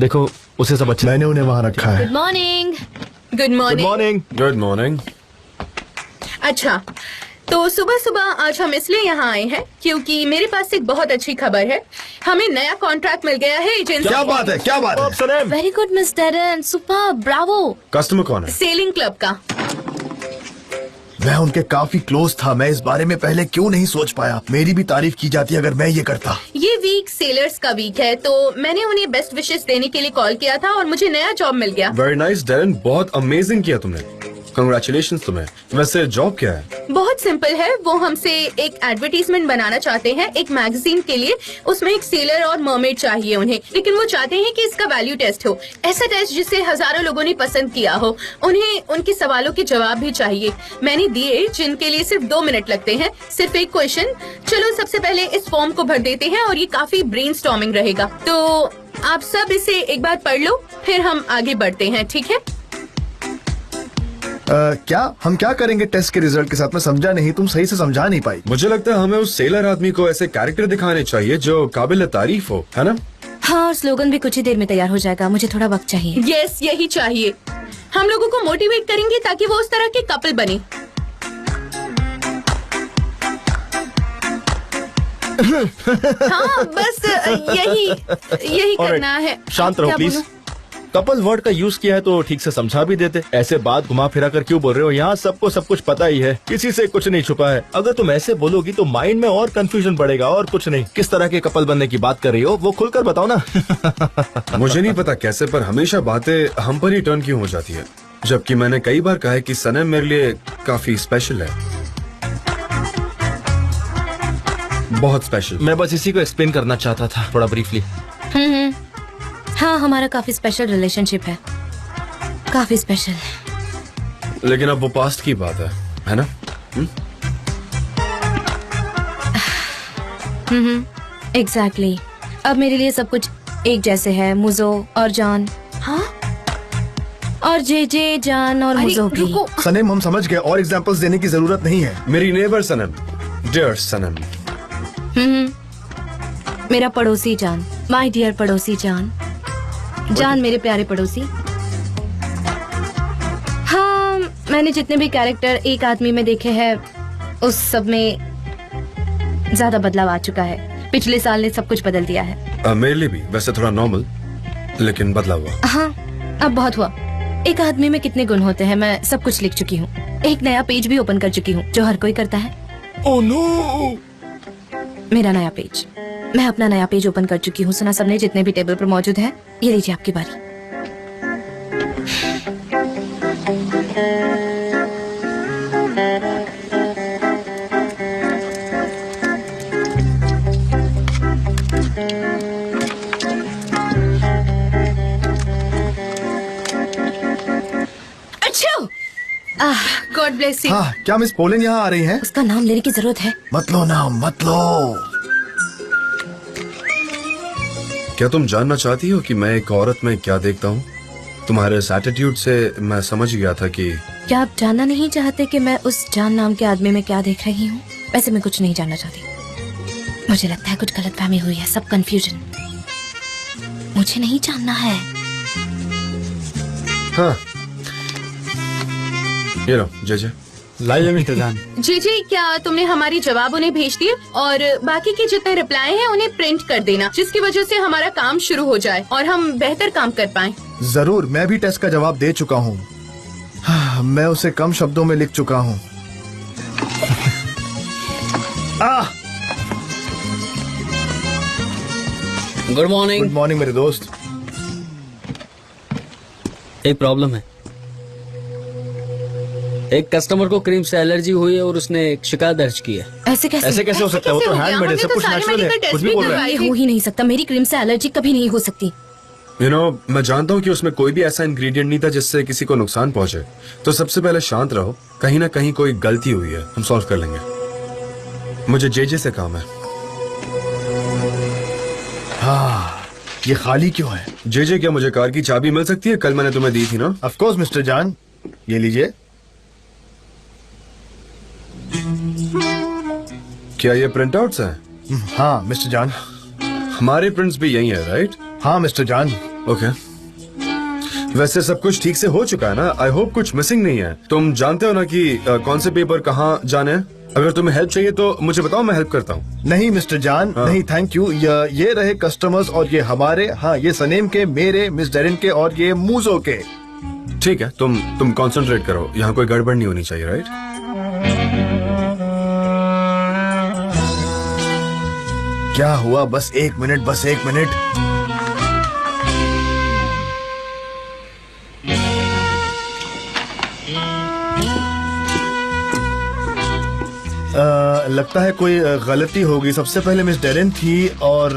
देखो उसे सब अच्छा। मैंने उन्हें वहाँ रखा है। Good morning. Good morning. Morning. Good morning. अच्छा, तो सुबह सुबह आज हम इसलिए यहाँ आए हैं क्योंकि मेरे पास एक बहुत अच्छी खबर है। हमें नया कॉन्ट्रैक्ट मिल गया है एजेंसी। क्या बात है, क्या बात है? Sanem. Very good miss Darren, super, bravo. Customer कौन है? सेलिंग क्लब का। मैं उनके काफी क्लोज था, मैं इस बारे में पहले क्यों नहीं सोच पाया? मेरी भी तारीफ की जाती अगर मैं ये करता। ये वीक सेलर्स का वीक है, तो मैंने उन्हें बेस्ट विशेस देने के लिए कॉल किया था और मुझे नया जॉब मिल गया। वेरी नाइस डेरन, बहुत अमेजिंग किया तुमने। कंग्रेचुलेशंस तुम्हें। वैसे जॉब क्या है? बहुत सिंपल है। वो हमसे एक एडवर्टीजमेंट बनाना चाहते हैं एक मैगजीन के लिए। उसमें एक सेलर और मर्मेड चाहिए उन्हें, लेकिन वो चाहते हैं कि इसका वैल्यू टेस्ट हो, ऐसा टेस्ट जिसे हजारों लोगों ने पसंद किया हो। उन्हें उनके सवालों के जवाब भी चाहिए। मैंने दिए जिनके लिए सिर्फ 2 मिनट लगते हैं, सिर्फ एक क्वेश्चन। चलो सबसे पहले इस फॉर्म को भर देते हैं और ये काफी ब्रेनस्टॉर्मिंग रहेगा, तो आप सब इसे एक बार पढ़ लो, फिर हम आगे बढ़ते हैं, ठीक है? क्या हम क्या करेंगे टेस्ट के रिजल्ट के साथ? मैं समझा नहीं, तुम सही से समझा नहीं पाई। मुझे लगता है हमें उस सेलर आदमी को ऐसे कैरेक्टर दिखाने चाहिए जो काबिल तारीफ हो, है ना? हाँ, और स्लोगन भी कुछ ही देर में तैयार हो जाएगा, मुझे थोड़ा वक्त चाहिए। यस, यही चाहिए। हम लोगों को मोटिवेट करेंगे ताकि वो उस तरह के कपल बने। हाँ, बस यही करना है। शांत रहो प्लीज। कपल वर्ड का यूज किया है तो ठीक से समझा भी देते। ऐसे बात घुमा फिरा कर क्यों बोल रहे हो? यहाँ सबको सब कुछ पता ही है, किसी से कुछ नहीं छुपा है। अगर तुम ऐसे बोलोगी तो माइंड में और कंफ्यूजन बढ़ेगा और कुछ नहीं। किस तरह के कपल बनने की बात कर रही हो वो खुलकर बताओ ना। मुझे नहीं पता कैसे, पर हमेशा बातें हम पर ही टर्न क्यों हो जाती है, जबकि मैंने कई बार कहा है कि सनम मेरे लिए काफी स्पेशल है, बहुत स्पेशल। मैं बस इसी को एक्सप्लेन करना चाहता था थोड़ा ब्रीफली। हाँ, हमारा काफी स्पेशल रिलेशनशिप है, काफी स्पेशल। लेकिन अब वो पास्ट की बात है ना? एग्जैक्टली। अब मेरे लिए सब कुछ एक जैसे है, मुझो और जान। हाँ, और जे जान और मुझो भी। रुको। सनम, हम समझ गए, और एग्जांपल्स देने की जरूरत नहीं है। मेरी नेबर सनम, डियर सनम। मेरा पड़ोसी जान, माय डियर पड़ोसी जान। जान मेरे प्यारे पड़ोसी। हाँ, मैंने जितने भी कैरेक्टर एक आदमी में देखे हैं उस सब में ज्यादा बदलाव आ चुका है। पिछले साल ने सब कुछ बदल दिया है। मेरे लिए भी वैसे थोड़ा नॉर्मल, लेकिन बदला हुआ। हाँ, अब बहुत हुआ। एक आदमी में कितने गुण होते हैं मैं सब कुछ लिख चुकी हूँ। एक नया पेज भी ओपन कर चुकी हूँ जो हर कोई करता है। Oh no! मेरा नया पेज, मैं अपना नया पेज ओपन कर चुकी हूँ। सुना सबने? जितने भी टेबल पर मौजूद हैं, ये लीजिए आपकी बारी। God bless you. हाँ, क्या मिस पोलन यहाँ आ रही हैं? उसका नाम लेने की जरूरत है? मत लो नाम, मत लो। क्या तुम जानना चाहती हो कि मैं एक औरत में क्या देखता हूँ? तुम्हारे इस एटीट्यूड से मैं समझ गया था कि क्या आप जानना नहीं चाहते कि मैं उस जान नाम के आदमी में क्या देख रही हूँ? वैसे मैं कुछ नहीं जानना चाहती। मुझे लगता है कुछ गलतफहमी हुई है, सब कंफ्यूजन। मुझे नहीं जानना है। हाँ, ये लो जे। लाइए मिस्टर जान। जी, क्या तुमने हमारी जवाब उन्हें भेज दिए? और बाकी के जितने रिप्लाई हैं उन्हें प्रिंट कर देना, जिसकी वजह से हमारा काम शुरू हो जाए और हम बेहतर काम कर पाएं। जरूर, मैं भी टेस्ट का जवाब दे चुका हूँ। मैं उसे कम शब्दों में लिख चुका हूँ। Good morning. गुड मॉर्निंग मेरे दोस्त। एक प्रॉब्लम है। एक कस्टमर को क्रीम से एलर्जी हुई है और उसने एक शिकायत दर्ज की है। ऐसे कैसे हो सकता है? वो तो हैंडमेड है, सब कुछ नेचुरल है। कुछ भी बोल रहा है। ये हो ही नहीं सकता। मेरी क्रीम से एलर्जी कभी नहीं हो सकती। मैं जानता हूँ कि उसमें कोई भी ऐसा इंग्रेडिएंट नहीं था जिससे किसी को नुकसान पहुंचे। तो सबसे पहले शांत रहो, कहीं ना कहीं कोई गलती हुई है, हम सॉल्व कर लेंगे। मुझे जे से काम है। हाँ, ये खाली क्यों है? जे क्या मुझे कार की चाबी मिल सकती है? कल मैंने तुम्हें दी थी ना। ऑफ कोर्स मिस्टर जान, ये लीजिए। क्या ये प्रिंट आउट्स हैं? हाँ मिस्टर जान। हमारे प्रिंट्स भी यही है, राइट? हाँ मिस्टर जान। ओके वैसे सब कुछ ठीक से हो चुका है ना? आई होप कुछ मिसिंग नहीं है। तुम जानते हो ना कि कौन से पेपर कहाँ जाने हैं? अगर तुम्हें हेल्प चाहिए तो मुझे बताओ, मैं हेल्प करता हूँ। नहीं मिस्टर जान, नहीं थैंक यू। ये रहे कस्टमर्स और ये हमारे, हाँ ये सनेम के, मेरे, मिस डेरिन के और ये मूजो के। ठीक है, तुम कंसंट्रेट करो, यहाँ कोई गड़बड़ नहीं होनी चाहिए, राइट? क्या हुआ? बस एक मिनट, बस एक मिनट। लगता है कोई गलती होगी। सबसे पहले मिस डेरिन थी और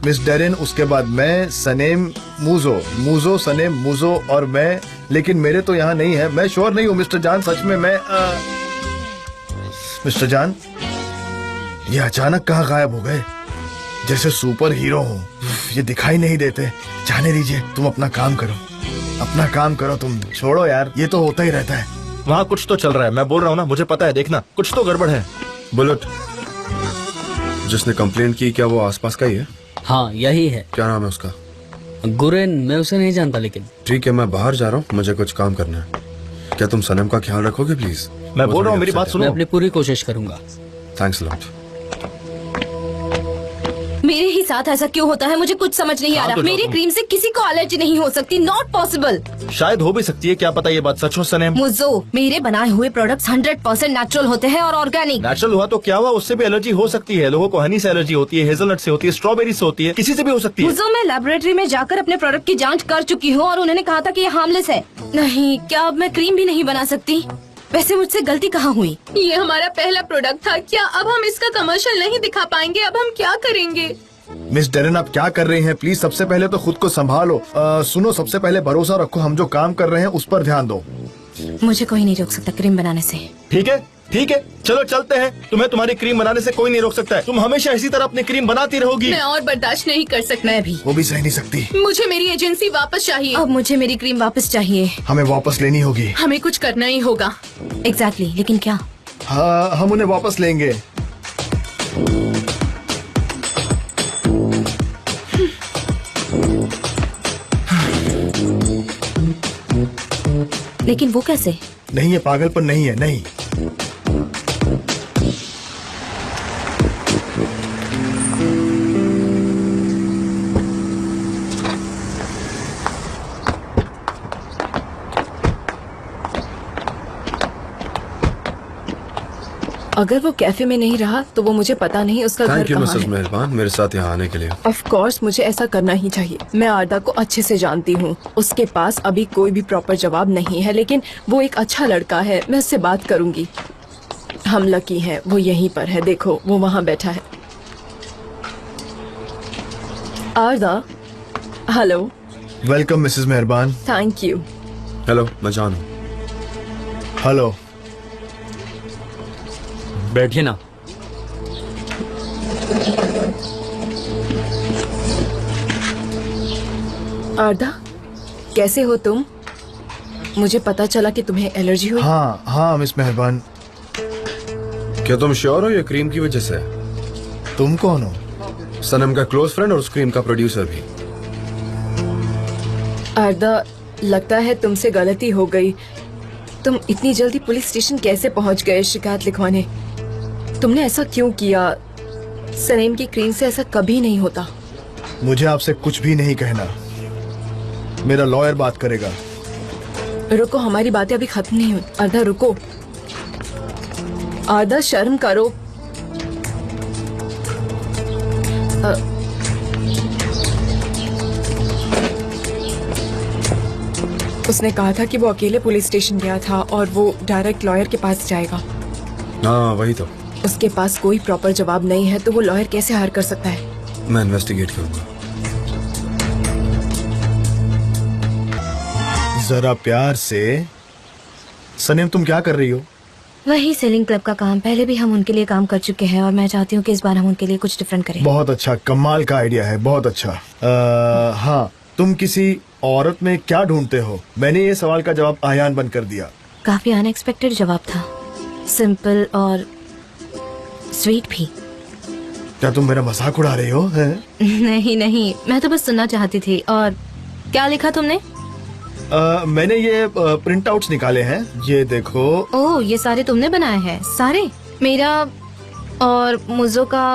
मिस डेरिन, उसके बाद मैं, सनेम, मूजो, मूजो, सनेम, मूजो और मैं। लेकिन मेरे तो यहाँ नहीं है। मैं श्योर नहीं हूँ मिस्टर जान, सच में मैं मिस्टर जान, ये अचानक कहाँ गायब हो गए? जैसे सुपर हीरो हो, ये दिखाई नहीं देते। जाने दीजिए, तुम अपना काम करो, अपना काम करो तुम। छोड़ो यार, ये तो होता ही रहता है। वहाँ कुछ तो चल रहा है, मैं बोल रहा हूँ ना, मुझे पता है। देखना, कुछ तो गड़बड़ है। बुलेट, जिसने कंप्लेन की, क्या वो आसपास का ही है? हाँ यही है। क्या नाम है उसका? गुरेन, मैं उसे नहीं जानता लेकिन। ठीक है, मैं बाहर जा रहा हूँ, मुझे कुछ काम करना है। क्या तुम सनम का ख्याल रखोगे प्लीज? मैं बोल रहा हूँ, मेरी बात मैं सुनो। अपनी पूरी कोशिश करूंगा। Thanks lot. मेरे ही साथ ऐसा क्यों होता है? मुझे कुछ समझ नहीं आ हाँ, रहा। तो मेरी तुम- क्रीम से किसी को एलर्जी नहीं हो सकती। Not possible. शायद हो भी सकती है, क्या पता ये बात सच हो सनेम। मुझो, मेरे बनाए हुए प्रोडक्ट्स 100% नेचुरल होते हैं और ऑर्गेनिक। नेचुरल हुआ तो क्या हुआ, उससे भी एलर्जी हो सकती है। लोगों को हनी से एलर्जी होती है, हेजलनट से होती है, स्ट्रॉबेरी से होती है, किसी से भी हो सकती है। मुझो, मैं लेबोरेटरी में जाकर अपने प्रोडक्ट की जांच कर चुकी हूँ और उन्होंने कहा था कि ये हार्मलेस है। नहीं, क्या अब मैं क्रीम भी नहीं बना सकती? वैसे मुझसे गलती कहाँ हुई? ये हमारा पहला प्रोडक्ट था। क्या अब हम इसका कमर्शियल नहीं दिखा पाएंगे? अब हम क्या करेंगे? मिस डेरिन, आप क्या कर रही हैं? प्लीज सबसे पहले तो खुद को संभालो। सुनो, सबसे पहले भरोसा रखो, हम जो काम कर रहे हैं उस पर ध्यान दो। मुझे कोई नहीं रोक सकता क्रीम बनाने से। ठीक है, ठीक है, चलो चलते हैं। तुम्हें तुम्हारी क्रीम बनाने से कोई नहीं रोक सकता है। तुम हमेशा इसी तरह अपनी क्रीम बनाती रहोगी। मैं और बर्दाश्त नहीं कर सकती। मैं भी। वो भी सह नहीं सकती। मुझे मेरी एजेंसी वापस चाहिए। अब मुझे मेरी क्रीम वापस चाहिए। हमें वापस लेनी होगी। हमें कुछ करना ही होगा। एग्जैक्टली, लेकिन क्या? हाँ, हम उन्हें वापस लेंगे। लेकिन वो कैसे? नहीं, ये पागलपन नहीं है, नहीं। अगर वो कैफे में नहीं रहा तो वो मुझे पता नहीं उसका घर थैंक यू कहाँ मिसेस है। मेहरबान, मेरे साथ यहाँ आने के लिए। ऑफ कोर्स मुझे ऐसा करना ही चाहिए। मैं आरदा को अच्छे से जानती हूँ। उसके पास अभी कोई भी प्रॉपर जवाब नहीं है, लेकिन वो एक अच्छा लड़का है। मैं उससे बात करूंगी। हम लकी हैं, वो यहीं पर है। देखो, वो वहाँ बैठा है। आरदा, हेलो। वेलकम मिसेस मेहरबान। Thank you. हेलो, मैं जान हूँ। हेलो। बैठिए ना। आरदा, कैसे हो तुम? मुझे पता चला कि तुम्हें एलर्जी हुई। हाँ हाँ मिस मेहरबान। क्या तुम श्योर हो ये क्रीम की वजह से? तुम कौन हो? सनम का क्लोज फ्रेंड और उस क्रीम का प्रोड्यूसर भी। आरदा, लगता है तुमसे गलती हो गई। तुम इतनी जल्दी पुलिस स्टेशन कैसे पहुंच गए शिकायत लिखवाने? तुमने ऐसा क्यों किया? सनेम की क्रीम से ऐसा कभी नहीं होता। मुझे आपसे कुछ भी नहीं कहना। मेरा लॉयर बात करेगा। रुको, हमारी बातें अभी खत्म नहीं हुई। आरदा रुको। आरदा, शर्म करो। उसने कहा था कि वो अकेले पुलिस स्टेशन गया था और वो डायरेक्ट लॉयर के पास जाएगा। हाँ वही तो। उसके पास कोई प्रॉपर जवाब नहीं है तो वो लॉयर कैसे हायर कर सकता है? मैं इन्वेस्टिगेट करूंगा। जरा प्यार से। सनेम, तुम क्या कर रही हो? वही सेलिंग क्लब का काम। पहले भी हम उनके लिए काम कर चुके हैं और मैं चाहती हूँ कि इस बार हम उनके लिए कुछ डिफरेंट करें। बहुत अच्छा, कमाल का आइडिया है, बहुत अच्छा। हाँ, तुम किसी औरत में क्या ढूंढते हो? मैंने ये सवाल का जवाब आयान बंद कर दिया। काफी अनएक्सपेक्टेड जवाब था, सिंपल और स्वीट भी। क्या तुम मेरा मजाक उड़ा रही हो? हैं? नहीं नहीं, मैं तो बस सुनना चाहती थी और क्या लिखा तुमने? मैंने ये प्रिंट आउट्स निकाले हैं, ये देखो। ओह, ये सारे तुमने बनाए हैं? सारे? मेरा और मुझो का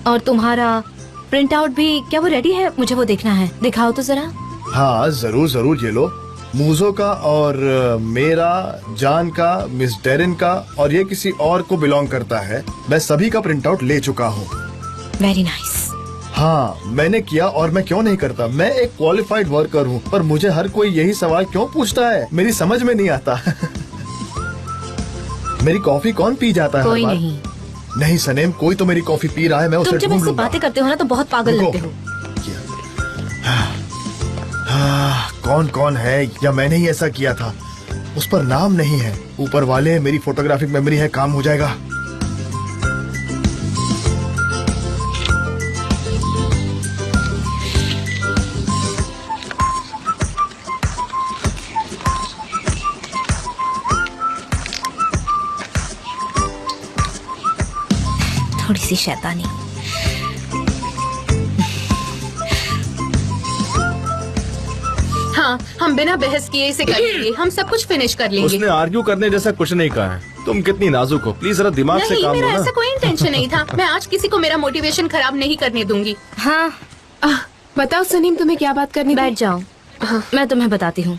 और तुम्हारा प्रिंट आउट भी, क्या वो रेडी है? मुझे वो देखना है, दिखाओ तो जरा। हाँ जरूर जरूर, ये लो। मूजो का और मेरा, जान का, मिस डेरिन का और ये किसी और को बिलोंग करता है। मैं सभी का प्रिंट आउट ले चुका हूँ। Very nice. हाँ मैंने किया, और मैं क्यों नहीं करता। मैं एक क्वालिफाइड वर्कर हूँ, पर मुझे हर कोई यही सवाल क्यों पूछता है, मेरी समझ में नहीं आता। मेरी कॉफी कौन पी जाता है? कोई हर बार? नहीं। नहीं सनेम, कोई तो मेरी कॉफी पी रहा है, मैं उसे तुम जब ढूंढ मुझसे लूंगा। बातें करते हो ना तो बहुत पागल रुको। लगते हो। कौन कौन है, या मैंने ही ऐसा किया था? उस पर नाम नहीं है। ऊपर वाले, मेरी फोटोग्राफिक मेमोरी है, काम हो जाएगा। थोड़ी सी शैतानी। हाँ, हम बिना बहस किए इसे कर लेंगे। हम सब कुछ फिनिश कर लेंगे। उसने आर्ग्यू करने जैसा कुछ नहीं कहा है। तुम कितनी नाजुक हो, प्लीज जरा दिमाग से नहीं, काम लो मेरा ना। ऐसा कोई इंटेंशन नहीं था। मैं आज किसी को मेरा मोटिवेशन खराब नहीं करने दूंगी। हाँ, बताओ सनीम, तुम्हें क्या बात करनी थी? बैठ जाओ। मैं तुम्हें बताती हूँ।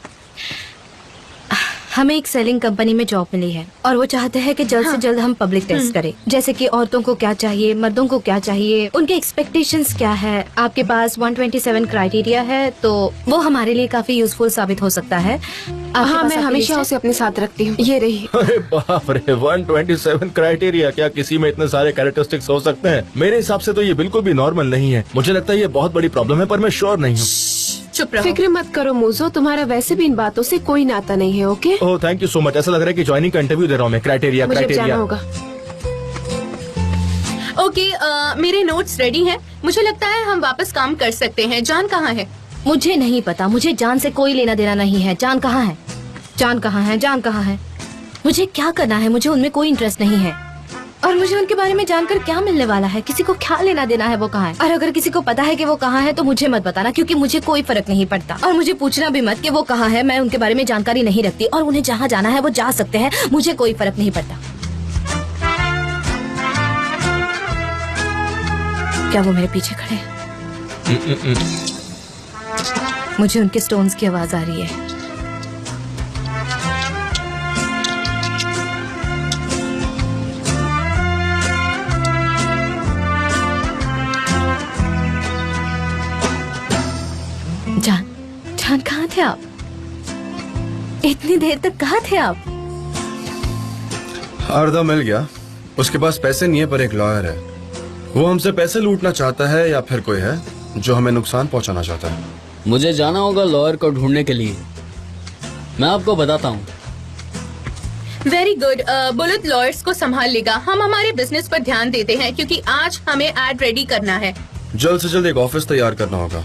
हमें एक सेलिंग कंपनी में जॉब मिली है और वो चाहते हैं कि जल्द से जल्द हम पब्लिक टेस्ट करें, जैसे कि औरतों को क्या चाहिए, मर्दों को क्या चाहिए, उनके एक्सपेक्टेशंस क्या है। आपके पास 127 क्राइटेरिया है, तो वो हमारे लिए काफी यूजफुल साबित हो सकता है। आपके हाँ, पास मैं आपकी हमेशा लिस्ट उसे अपने साथ रखती हूँ। ये रही। अरे बाप रे, 127 क्राइटेरिया, क्या किसी में इतने सारे कैरेक्टरिस्टिक्स हो सकते हैं? मेरे हिसाब से तो ये बिल्कुल भी नॉर्मल नहीं है। मुझे लगता है ये बहुत बड़ी प्रॉब्लम है, पर मैं श्योर नहीं हूँ। चुप रहो। फिक्र मत करो मूजो, तुम्हारा वैसे भी इन बातों से कोई नाता नहीं है। Okay, oh thank you so much. ऐसा लग रहा है कि ज्वाइनिंग का इंटरव्यू दे रहा हूँ मैं। क्राइटेरिया मुझे अब जाना क्राइटेरिया। होगा। ओके, मेरे नोट्स रेडी हैं। मुझे लगता है हम वापस काम कर सकते हैं। जान कहाँ है? मुझे नहीं पता, मुझे जान से कोई लेना देना नहीं है। जान कहाँ है? जान कहाँ है? जान कहाँ है? मुझे क्या करना है? मुझे उनमें कोई इंटरेस्ट नहीं है, और मुझे उनके बारे में जानकर क्या मिलने वाला है? किसी को क्या लेना देना है वो कहाँ है? और अगर किसी को पता है कि वो कहाँ है तो मुझे मत बताना, क्योंकि मुझे कोई फर्क नहीं पड़ता। और मुझे पूछना भी मत कि वो कहाँ है। मैं उनके बारे में जानकारी नहीं रखती, और उन्हें जहाँ जाना है वो जा सकते हैं। मुझे कोई फर्क नहीं पड़ता। क्या वो मेरे पीछे खड़े हैं? मुझे उनके स्टोन्स की आवाज आ रही है। जान, जान कहाँ थे आप? इतनी देर तक कहाँ थे आप? अर्धा मिल गया। उसके पास पैसे नहीं है, पर एक लॉयर है। वो हमसे पैसे लूटना चाहता है, या फिर कोई है जो हमें नुकसान पहुंचाना चाहता है। मुझे जाना होगा लॉयर को ढूंढने के लिए। मैं आपको बताता हूँ। Very good. बुलेट लॉयर्स को संभाल लेगा। हम हमारे बिजनेस पर ध्यान देते हैं, क्योंकि आज हमें एड रेडी करना है। जल्द से जल्द एक ऑफिस तैयार करना होगा।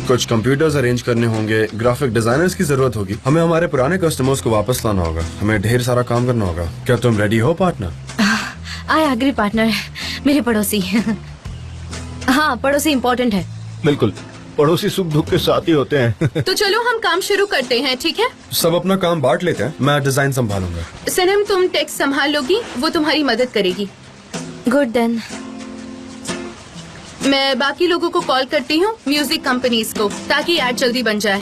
कुछ कंप्यूटर्स अरेंज करने होंगे, ग्राफिक डिजाइनर्स की जरूरत होगी। हमें हमारे पुराने कस्टमर्स को वापस लाना होगा। हमें ढेर सारा काम करना होगा। क्या तुम रेडी हो पार्टनर? I agree partner. मेरे पड़ोसी। हाँ, पड़ोसी इम्पोर्टेंट है। बिल्कुल, पड़ोसी सुख दुख के साथ ही होते हैं। तो चलो हम काम शुरू करते हैं, ठीक है? सब अपना काम बांट लेते हैं। मैं डिजाइन संभालूंगा। सनम, तुम टेक्स्ट संभाल लोगी, वो तुम्हारी मदद करेगी। Good then. मैं बाकी लोगों को कॉल करती हूँ, म्यूजिक कंपनीज को, ताकि एड जल्दी बन जाए।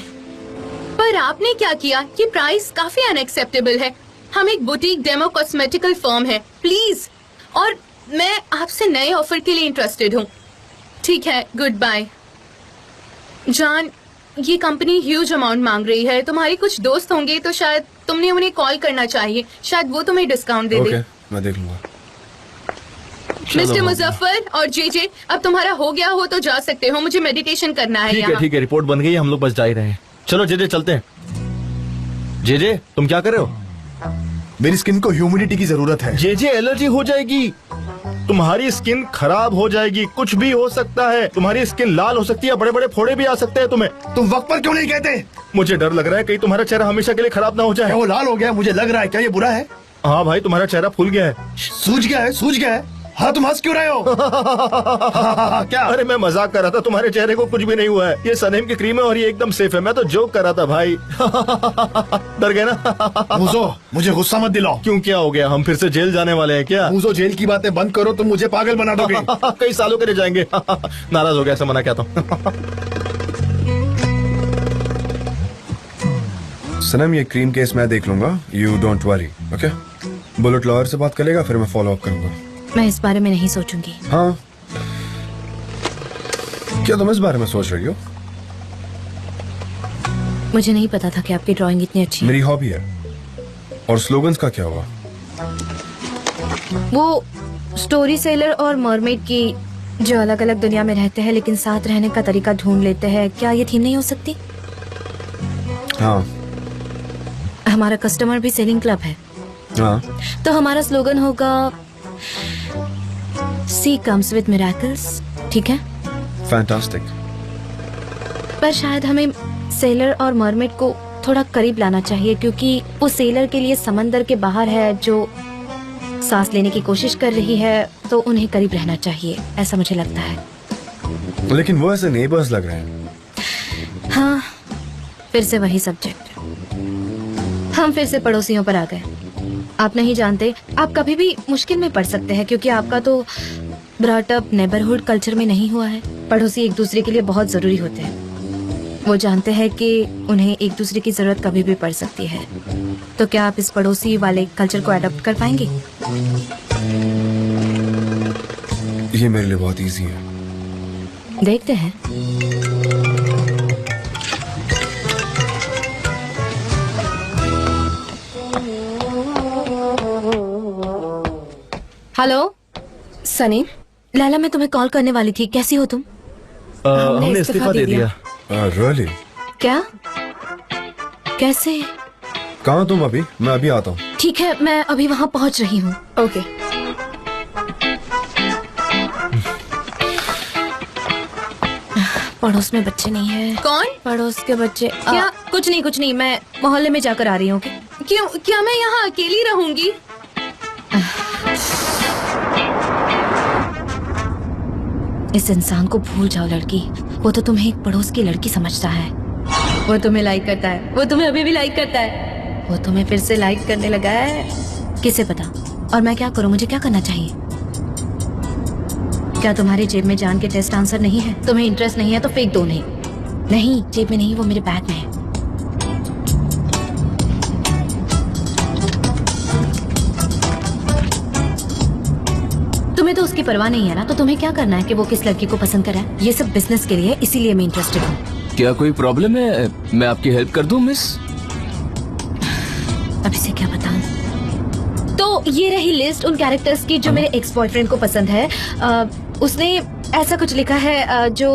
पर आपने क्या किया? ये प्राइस काफी अनएक्सेप्टेबल है। हम एक बुटीक डेमो कॉस्मेटिकल फर्म है, प्लीज। और मैं आपसे नए ऑफर के लिए इंटरेस्टेड हूँ। ठीक है, गुड बाय। जान, ये कंपनी ह्यूज अमाउंट मांग रही है। तुम्हारे कुछ दोस्त होंगे, तो शायद तुमने उन्हें कॉल करना चाहिए। शायद वो तुम्हें डिस्काउंट दे दे। मैं देख लूंगा। मिस्टर मुजफ्फर और जे, अब तुम्हारा हो गया हो तो जा सकते हो। मुझे मेडिटेशन करना है ठीक है यहाँ। ठीक है, रिपोर्ट बन गई है, हम लोग बस जा ही रहे हैं। चलो जे चलते हैं। जे तुम क्या कर रहे हो? मेरी स्किन को ह्यूमिडिटी की जरूरत है। जे एलर्जी हो जाएगी, तुम्हारी स्किन खराब हो जाएगी, कुछ भी हो सकता है। तुम्हारी स्किन लाल हो सकती है, बड़े बड़े फोड़े भी आ सकते हैं तुम्हें। तुम वक्त पर क्यों नहीं कहते? मुझे डर लग रहा है कहीं तुम्हारा चेहरा हमेशा के लिए खराब ना हो क्या जाए। वो लाल हो गया? मुझे लग रहा है। क्या ये बुरा है? हाँ भाई, तुम्हारा चेहरा फूल गया है। सूज गया है, सूज गया है। हाँ, तुम हंस क्यों रहे हो? क्या? अरे मैं मजाक कर रहा था, तुम्हारे चेहरे को कुछ भी नहीं हुआ है। ये सनेम की क्रीम है और ये एकदम सेफ है। मैं तो जोक कर रहा था भाई। डर गए ना? मूजो, मुझे गुस्सा मत दिलाओ। क्यों, क्या हो गया? हम फिर से जेल जाने वाले हैं क्या? मूजो, जेल की बातें बंद करो, तुम मुझे पागल बना दोगे। कई सालों के लिए जाएंगे। नाराज हो गया, ऐसा मना क्या था? सनम, ये क्रीम केस मैं देख लूंगा, you don't worry, okay? Bullet lawyer से बात करेगा, फिर मैं फॉलो अप करूंगा। मैं इस बारे में नहीं सोचूंगी। हाँ, क्या तुम इस बारे में सोच रही हो? मुझे नहीं पता था कि आपकी ड्राइंग इतनी अच्छी है। मेरी हॉबी है। और स्लोगन्स का क्या हुआ? वो स्टोरी सेलर और मरमेड की जो अलग अलग दुनिया में रहते हैं लेकिन साथ रहने का तरीका ढूंढ लेते हैं, क्या ये थीम नहीं हो सकती? हाँ हमारा कस्टमर भी सेलिंग क्लब है, हाँ, तो हमारा स्लोगन होगा सी कम्स विद मिरेकल्स, ठीक है? फैंटास्टिक। पर शायद हमें सेलर और मरमेड को थोड़ा करीब लाना चाहिए, क्योंकि वो सेलर के लिए समंदर के बाहर है जो सांस लेने की कोशिश कर रही है, तो उन्हें करीब रहना चाहिए, ऐसा मुझे लगता है। लेकिन वो ऐसे नेबर्स लग रहे हैं। हाँ, फिर से वही सब्जेक्ट। हम फिर से पड़ोसियों पर आ गए। आप नहीं जानते, आप कभी भी मुश्किल में पड़ सकते हैं, क्योंकि आपका तो ब्रॉट अप नेबरहुड कल्चर में नहीं हुआ है। पड़ोसी एक दूसरे के लिए बहुत जरूरी होते हैं। वो जानते हैं कि उन्हें एक दूसरे की जरूरत कभी भी पड़ सकती है। तो क्या आप इस पड़ोसी वाले कल्चर को अडॉप्ट कर पाएंगे? ये मेरे लिए बहुत इजी है। देखते हैं। हेलो सनी, लैला, मैं तुम्हें कॉल करने वाली थी। कैसी हो तुम? हमने इस्तीफा दे दिया। रियली? क्या? कैसे? कहाँ तुम अभी? मैं अभी आता हूँ। ठीक है, मैं अभी वहाँ पहुँच रही हूँ। ओके। पड़ोस में बच्चे नहीं है। कौन? पड़ोस के बच्चे। क्या? कुछ नहीं, मैं मोहल्ले में जाकर आ रही हूँ। क्यों? क्या मैं यहाँ अकेली रहूंगी? इस इंसान को भूल जाओ लड़की, वो तो तुम्हें एक पड़ोस की लड़की समझता है। वो तुम्हें लाइक करता है, वो तुम्हें अभी भी लाइक करता है, वो तुम्हें फिर से लाइक करने लगा है। किसे पता? और मैं क्या करूं? मुझे क्या करना चाहिए? क्या तुम्हारी जेब में जान के टेस्ट आंसर नहीं है? तुम्हें इंटरेस्ट नहीं है तो फेंक दो उन्हें। नहीं, जेब में नहीं, वो मेरे बैग में है। तुम्हें तो उसकी परवाह नहीं है ना, तो तुम्हें क्या करना है कि वो किस लड़की को पसंद करे? ये सब बिजनेस के लिए, इसीलिए मैं इंटरेस्टेड हूँ। क्या कोई प्रॉब्लम है? मैं आपकी हेल्प कर दूं मिस? अब इसे क्या बताऊं? तो ये रही लिस्ट उन कैरेक्टर्स की जो मेरे एक्स बॉयफ्रेंड को पसंद है। उसने ऐसा कुछ लिखा है जो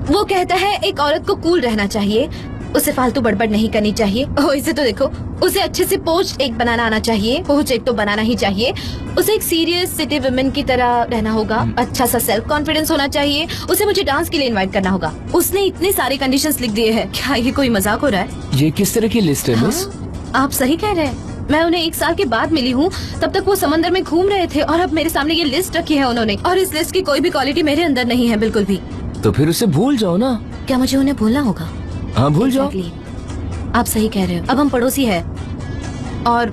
वो कहता है एक औरत को कूल रहना चाहिए, उसे फालतू बड़बड़ नहीं करनी चाहिए। ओह, इसे तो देखो, उसे अच्छे से पोस्ट एक बनाना आना चाहिए, पोस्ट एक तो बनाना ही चाहिए। उसे एक सीरियस सिटी वुमेन की तरह रहना होगा, अच्छा सा सेल्फ कॉन्फिडेंस होना चाहिए, उसे मुझे डांस के लिए इनवाइट करना होगा। उसने इतने सारे कंडीशंस लिख दिए हैं। क्या ये कोई मजाक हो रहा है? ये किस तरह की लिस्ट है मिस? आप सही कह रहे हैं। मैं उन्हें 1 साल के बाद मिली हूँ, तब तक वो समंदर में घूम रहे थे और अब मेरे सामने ये लिस्ट रखी है उन्होंने, और इस लिस्ट की कोई भी क्वालिटी मेरे अंदर नहीं है, बिल्कुल भी। तो फिर उसे भूल जाओ ना। क्या मुझे उन्हें भूलना होगा? हाँ, भूल जाओ। Exactly. आप सही कह रहे हो। अब हम पड़ोसी है और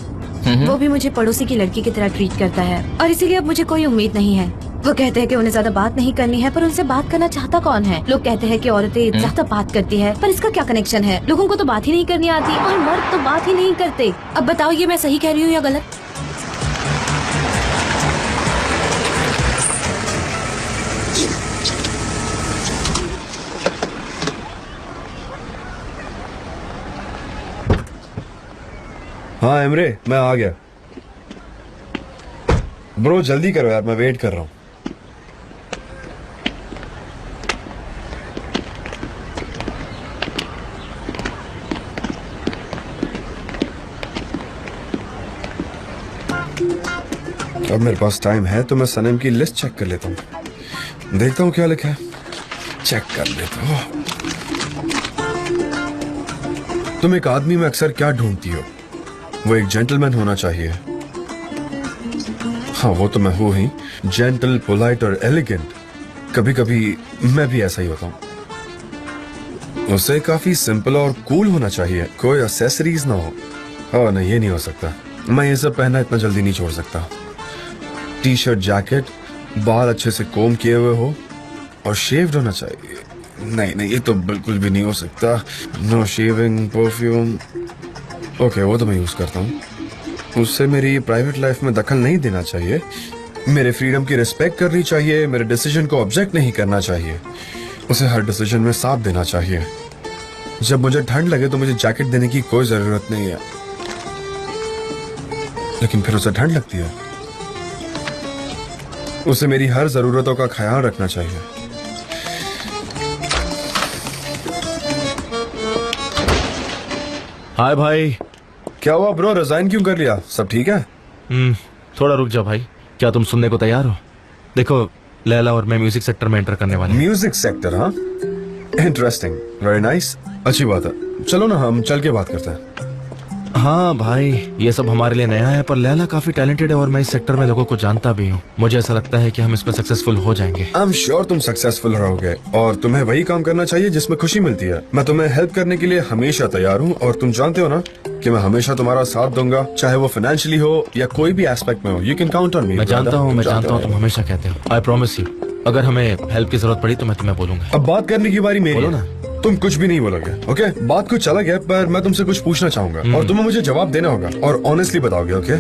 वो भी मुझे पड़ोसी की लड़की की तरह ट्रीट करता है, और इसीलिए अब मुझे कोई उम्मीद नहीं है। वो कहते हैं कि उन्हें ज्यादा बात नहीं करनी है, पर उनसे बात करना चाहता कौन है? लोग कहते हैं कि औरतें ज्यादा बात करती है, पर इसका क्या कनेक्शन है? लोगों को तो बात ही नहीं करनी आती और मर्द तो बात ही नहीं करते। अब बताओ, ये मैं सही कह रही हूँ या गलत? हाँ एमरे, मैं आ गया। ब्रो जल्दी करो यार, मैं वेट कर रहा हूँ। अब मेरे पास टाइम है तो मैं सनम की लिस्ट चेक कर लेता हूँ, देखता हूँ क्या लिखा है। चेक कर लेता हूँ। तुम एक आदमी में अक्सर क्या ढूंढती हो? वो एक जेंटलमैन होना चाहिए, हाँ वो तो मैं हूँ ही, जेंटल, पोलाइट और एलिगेंट। कभी कभी मैं भी ऐसा ही होता हूँ। उसे काफी सिंपल और कूल होना चाहिए, कोई एक्सेसरीज ना हो। ओह नहीं, ये नहीं हो सकता। मैं ये सब पहनना इतना जल्दी नहीं छोड़ सकता। टी शर्ट, जैकेट, बाल अच्छे से कोम किए हुए हो और शेव्ड होना चाहिए। नहीं नहीं, ये तो बिल्कुल भी नहीं हो सकता। No shaving, perfume. ओके, वो तो मैं यूज करता हूँ। उससे मेरी प्राइवेट लाइफ में दखल नहीं देना चाहिए। मेरे फ्रीडम की रिस्पेक्ट करनी चाहिए। मेरे डिसीजन को ऑब्जेक्ट नहीं करना चाहिए। उसे हर डिसीजन में साथ देना चाहिए। जब मुझे ठंड लगे तो मुझे जैकेट देने की कोई जरूरत नहीं है, लेकिन फिर उसे ठंड लगती है। उसे मेरी हर जरूरतों का ख्याल रखना चाहिए। हाय भाई। क्या हुआ ब्रो, रिजाइन क्यों कर लिया? सब ठीक है? थोड़ा रुक जा भाई। क्या तुम सुनने को तैयार हो? देखो, लैला और मैं म्यूजिक सेक्टर में एंटर करने वाले हैं। Music sector? हाँ, इंटरेस्टिंग, वेरी नाइस, अच्छी बात है। चलो ना हम चल के बात करते हैं। हाँ भाई, ये सब हमारे लिए नया है, पर लैला काफी टैलेंटेड है और मैं इस सेक्टर में लोगों को जानता भी हूँ। मुझे ऐसा लगता है कि हम इसमें सक्सेसफुल हो जाएंगे। आई एम श्योर तुम सक्सेसफुल रहोगे और तुम्हें वही काम करना चाहिए जिसमें खुशी मिलती है। मैं तुम्हें हेल्प करने के लिए हमेशा तैयार हूँ और तुम जानते हो ना कि मैं हमेशा तुम्हारा साथ दूंगा, चाहे वो फाइनेंशियली हो या कोई भी एस्पेक्ट में हो। You can count on me. मैं जानता हूँ तुम हमेशा कहते हो। आई प्रॉमिस यू, अगर हमें हेल्प की जरूरत पड़ी तो मैं तुम्हें बोलूंगा। अब बात करने की बारी मेरी बोलो है। ना। तुम कुछ भी नहीं बोलोगे, ओके? बात कुछ अलग है, पर मैं तुमसे कुछ पूछना चाहूंगा और तुम्हें मुझे जवाब देना होगा और ऑनेस्टली बताओगे, ओके?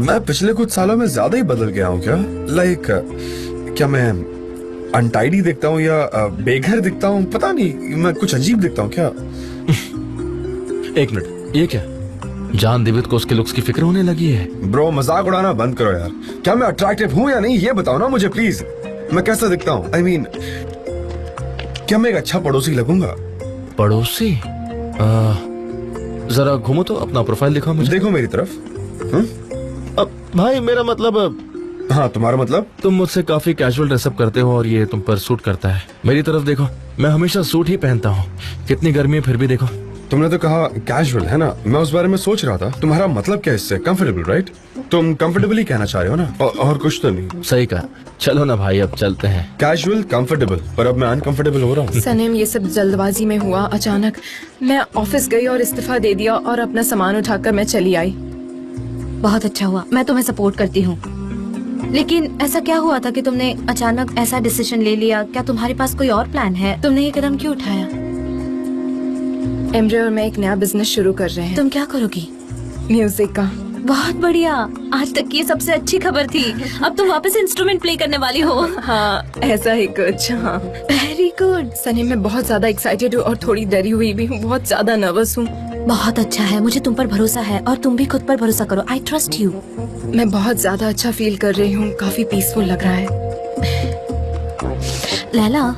मैं पिछले कुछ सालों में ज्यादा ही बदल गया हूँ क्या? लाइक क्या मैं अनटाइडी दिखता हूँ या बेघर दिखता हूँ? पता नहीं, मैं कुछ अजीब दिखता हूँ क्या? एक मिनट, ये क्या? जान दिवित को उसके लुक्स की फिक्र होने लगी है। ब्रो मजाक उड़ाना बंद करो यार। क्या मैं अट्रैक्टिव हूँ या नहीं, ये बताओ ना मुझे प्लीज। मैं कैसा दिखता हूँ? आई मीन, क्या मैं एक अच्छा पड़ोसी लगूंगा? पड़ोसी? जरा घूमो तो, अपना प्रोफाइल दिखाओ मुझे। देखो मेरी तरफ। अब भाई मेरा मतलब, हाँ तुम्हारा मतलब? तुम मुझसे काफी कैजुअल ड्रेसअप करते हो और ये तुम पर सूट करता है। मेरी तरफ देखो, मैं हमेशा सूट ही पहनता हूँ। कितनी गर्मी है फिर भी देखो। तुमने तो कहा कैजुअल, है ना? मैं उस बारे में सोच रहा था। तुम्हारा मतलब क्या इससे? Comfortable, right? तुम कंफर्टेबल ही कहना चाह रहे हो ना? और कुछ तो नहीं। सही कहा। चलो ना भाई, अब चलते हैं। कैजुअल, कंफर्टेबल, पर अब मैं अनकंफर्टेबल हो रहा हूँ। सनेम, ये सब जल्दबाजी में हुआ। अचानक मैं ऑफिस गई और इस्तीफा दे दिया और अपना सामान उठाकर मैं चली आई। बहुत अच्छा हुआ, मैं तुम्हें सपोर्ट करती हूँ। लेकिन ऐसा क्या हुआ था कि तुमने अचानक ऐसा डिसीजन ले लिया? क्या तुम्हारे पास कोई और प्लान है? तुमने ये कदम क्यों उठाया? एमरे और मैं एक नया बिजनेस शुरू कर रहे हैं। तुम क्या करोगी? म्यूजिक का। बहुत बढ़िया, आज तक की ये सबसे अच्छी खबर थी। अब तुम वापस इंस्ट्रूमेंट प्ले करने वाली हो। हाँ, ऐसा ही कुछ। हाँ, वेरी गुड। सनी, मैं बहुत ज्यादा एक्साइटेड हूँ और थोड़ी डरी हुई भी हूँ। बहुत ज्यादा नर्वस हूँ। बहुत अच्छा है, मुझे तुम पर भरोसा है और तुम भी खुद पर भरोसा करो। I trust you. मैं बहुत ज्यादा अच्छा फील कर रही हूँ। काफी पीसफुल लग रहा है। लैला,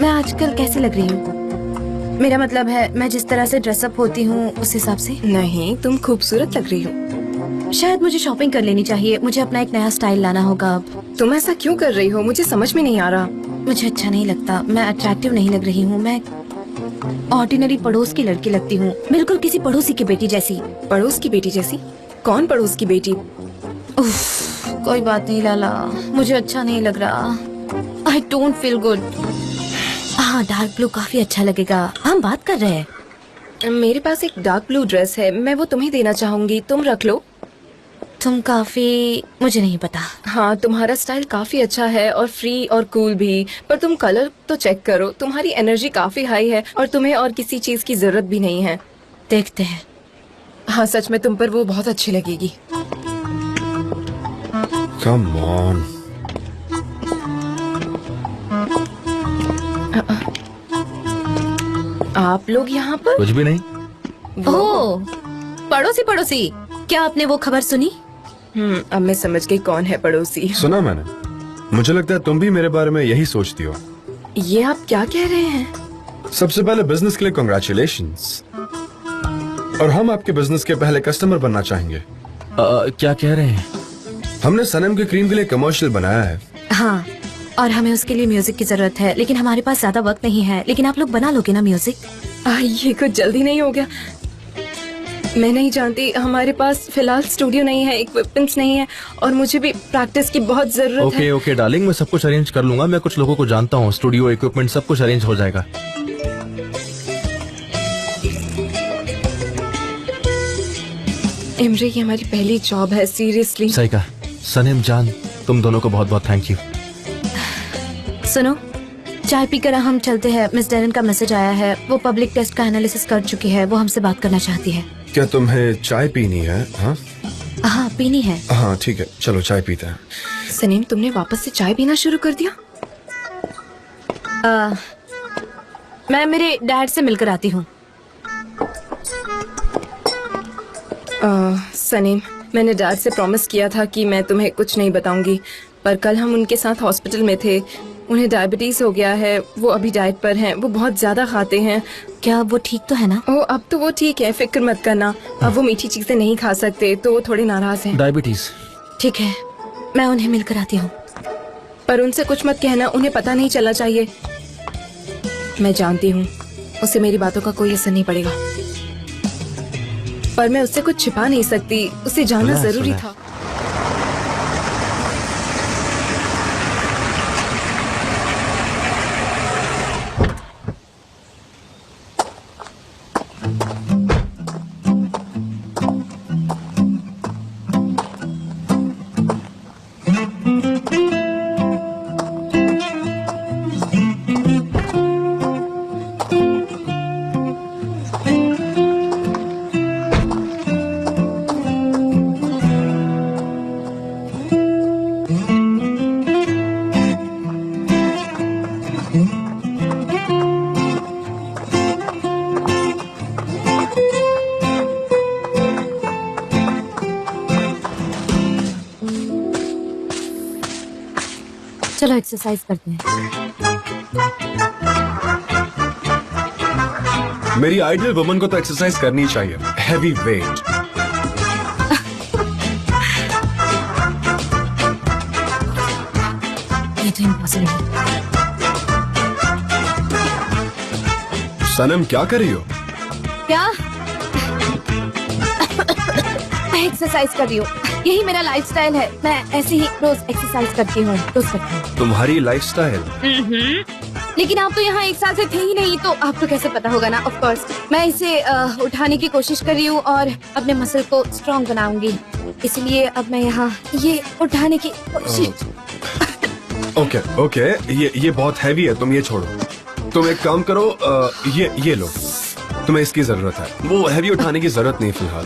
मैं आजकल कैसी लग रही हूँ? मेरा मतलब है, मैं जिस तरह से ड्रेसअप होती हूँ उस हिसाब से। नहीं, तुम खूबसूरत लग रही हो। शायद मुझे शॉपिंग कर लेनी चाहिए। मुझे अपना एक नया स्टाइल लाना होगा अब। तुम ऐसा क्यों कर रही हो? मुझे समझ में नहीं आ रहा। मुझे अच्छा नहीं लगता। मैं अट्रैक्टिव नहीं लग रही हूँ। मैं ऑर्डिनरी पड़ोस की लड़की लगती हूँ, बिल्कुल किसी पड़ोसी की बेटी जैसी। पड़ोस की बेटी जैसी? कौन पड़ोस की बेटी? उफ, कोई बात नहीं लाला, मुझे अच्छा नहीं लग रहा। I don't feel good. हाँ, डार्क ब्लू काफी अच्छा लगेगा। हम बात कर रहे हैं। मेरे पास एक डार्क ब्लू ड्रेस है, मैं वो तुम्हें देना चाहूंगी। तुम रख लो। तुम काफी, मुझे नहीं पता। हाँ, तुम्हारा स्टाइल काफी अच्छा है और फ्री और कूल भी, पर तुम कलर तो चेक करो। तुम्हारी एनर्जी काफी हाई है और तुम्हें और किसी चीज की जरूरत भी नहीं है। देखते हैं। हाँ, सच में तुम पर वो बहुत अच्छी लगेगी। Come on. आप लोग यहाँ पर? कुछ भी नहीं। ओह, पड़ोसी पड़ोसी, क्या आपने वो खबर सुनी? अब मैं समझ गई कौन है पड़ोसी। सुना मैंने। मुझे लगता है तुम भी मेरे बारे में यही सोचती हो। ये आप क्या कह रहे हैं? सबसे पहले बिजनेस के लिए कांग्रेचुलेशंस। और हम आपके बिजनेस के पहले कस्टमर बनना चाहेंगे। क्या कह रहे हैं? हमने सनम के क्रीम के लिए कमर्शियल बनाया है। हाँ, और हमें उसके लिए म्यूजिक की जरूरत है, लेकिन हमारे पास ज्यादा वक्त नहीं है। लेकिन आप लोग बना लोगे ना म्यूजिक? ये कुछ जल्दी नहीं हो गया? मैं नहीं जानती, हमारे पास फिलहाल स्टूडियो नहीं है, इक्विपमेंट्स नहीं है और मुझे भी प्रैक्टिस की बहुत जरूरत है। ओके डार्लिंग, मैं सब कुछ अरेंज कर लूंगा। मैं कुछ लोगों को जानता हूँ, स्टूडियो इक्विपमेंट सब कुछ अरेंज हो जाएगा। इमरे, ये हमारी पहली जॉब है, सीरियसली। सही कहा। सनम जान, तुम दोनों को बहुत बहुत थैंक यू। सुनो, चाय पीकर हम चलते हैं। मिस डेरन का मैसेज आया है, वो पब्लिक टेस्ट का एनालिसिस कर चुकी है, वो हमसे बात करना चाहती है। क्या तुम्हें चाय पीनी है? हाँ, पीनी है। हाँ ठीक है, चलो चाय पीते हैं। सनीम, तुमने वापस से चाय पीना शुरू कर दिया? मैं मेरे डैड से मिलकर आती हूँ। सनीम, मैंने डैड से प्रॉमिस किया था कि मैं तुम्हें कुछ नहीं बताऊंगी, पर कल हम उनके साथ हॉस्पिटल में थे। उन्हें डायबिटीज हो गया है, वो अभी डाइट पर हैं, वो बहुत ज्यादा खाते हैं। क्या वो ठीक तो है ना? ओ, अब तो वो ठीक है, फिक्र मत करना। अब वो मीठी चीजें नहीं खा सकते, तो वो थोड़े नाराज हैं। डायबिटीज? ठीक है, मैं उन्हें मिलकर आती हूँ। पर उनसे कुछ मत कहना, उन्हें पता नहीं चलना चाहिए। मैं जानती हूँ उसे मेरी बातों का कोई असर नहीं पड़ेगा, पर मैं उससे कुछ छिपा नहीं सकती, उसे जानना जरूरी था। चलो एक्सरसाइज करते हैं। मेरी आइडियल वुमन को तो एक्सरसाइज करनी चाहिए, हैवी वेट। ये तो इम्पॉसिबल है। सनम, क्या कर रही हो? क्या? मैं एक्सरसाइज कर रही हूँ, यही मेरा लाइफस्टाइल है। मैं ऐसे ही रोज एक्सरसाइज करती हूँ, तुम्हारी लाइफस्टाइल? लेकिन आप तो यहाँ 1 साल से थे ही नहीं, तो आपको कैसे पता होगा ना। ऑफ कोर्स मैं इसे उठाने की कोशिश कर रही हूँ और अपने मसल को स्ट्रॉन्ग बनाऊंगी, इसलिए अब मैं यहाँ ये उठाने की कोशिश। ओके, ये बहुत हैवी है, तुम ये छोड़ो। तुम एक काम करो, ये लो, तुम्हें इसकी जरूरत है। वो हैवी उठाने की जरूरत नहीं फिलहाल।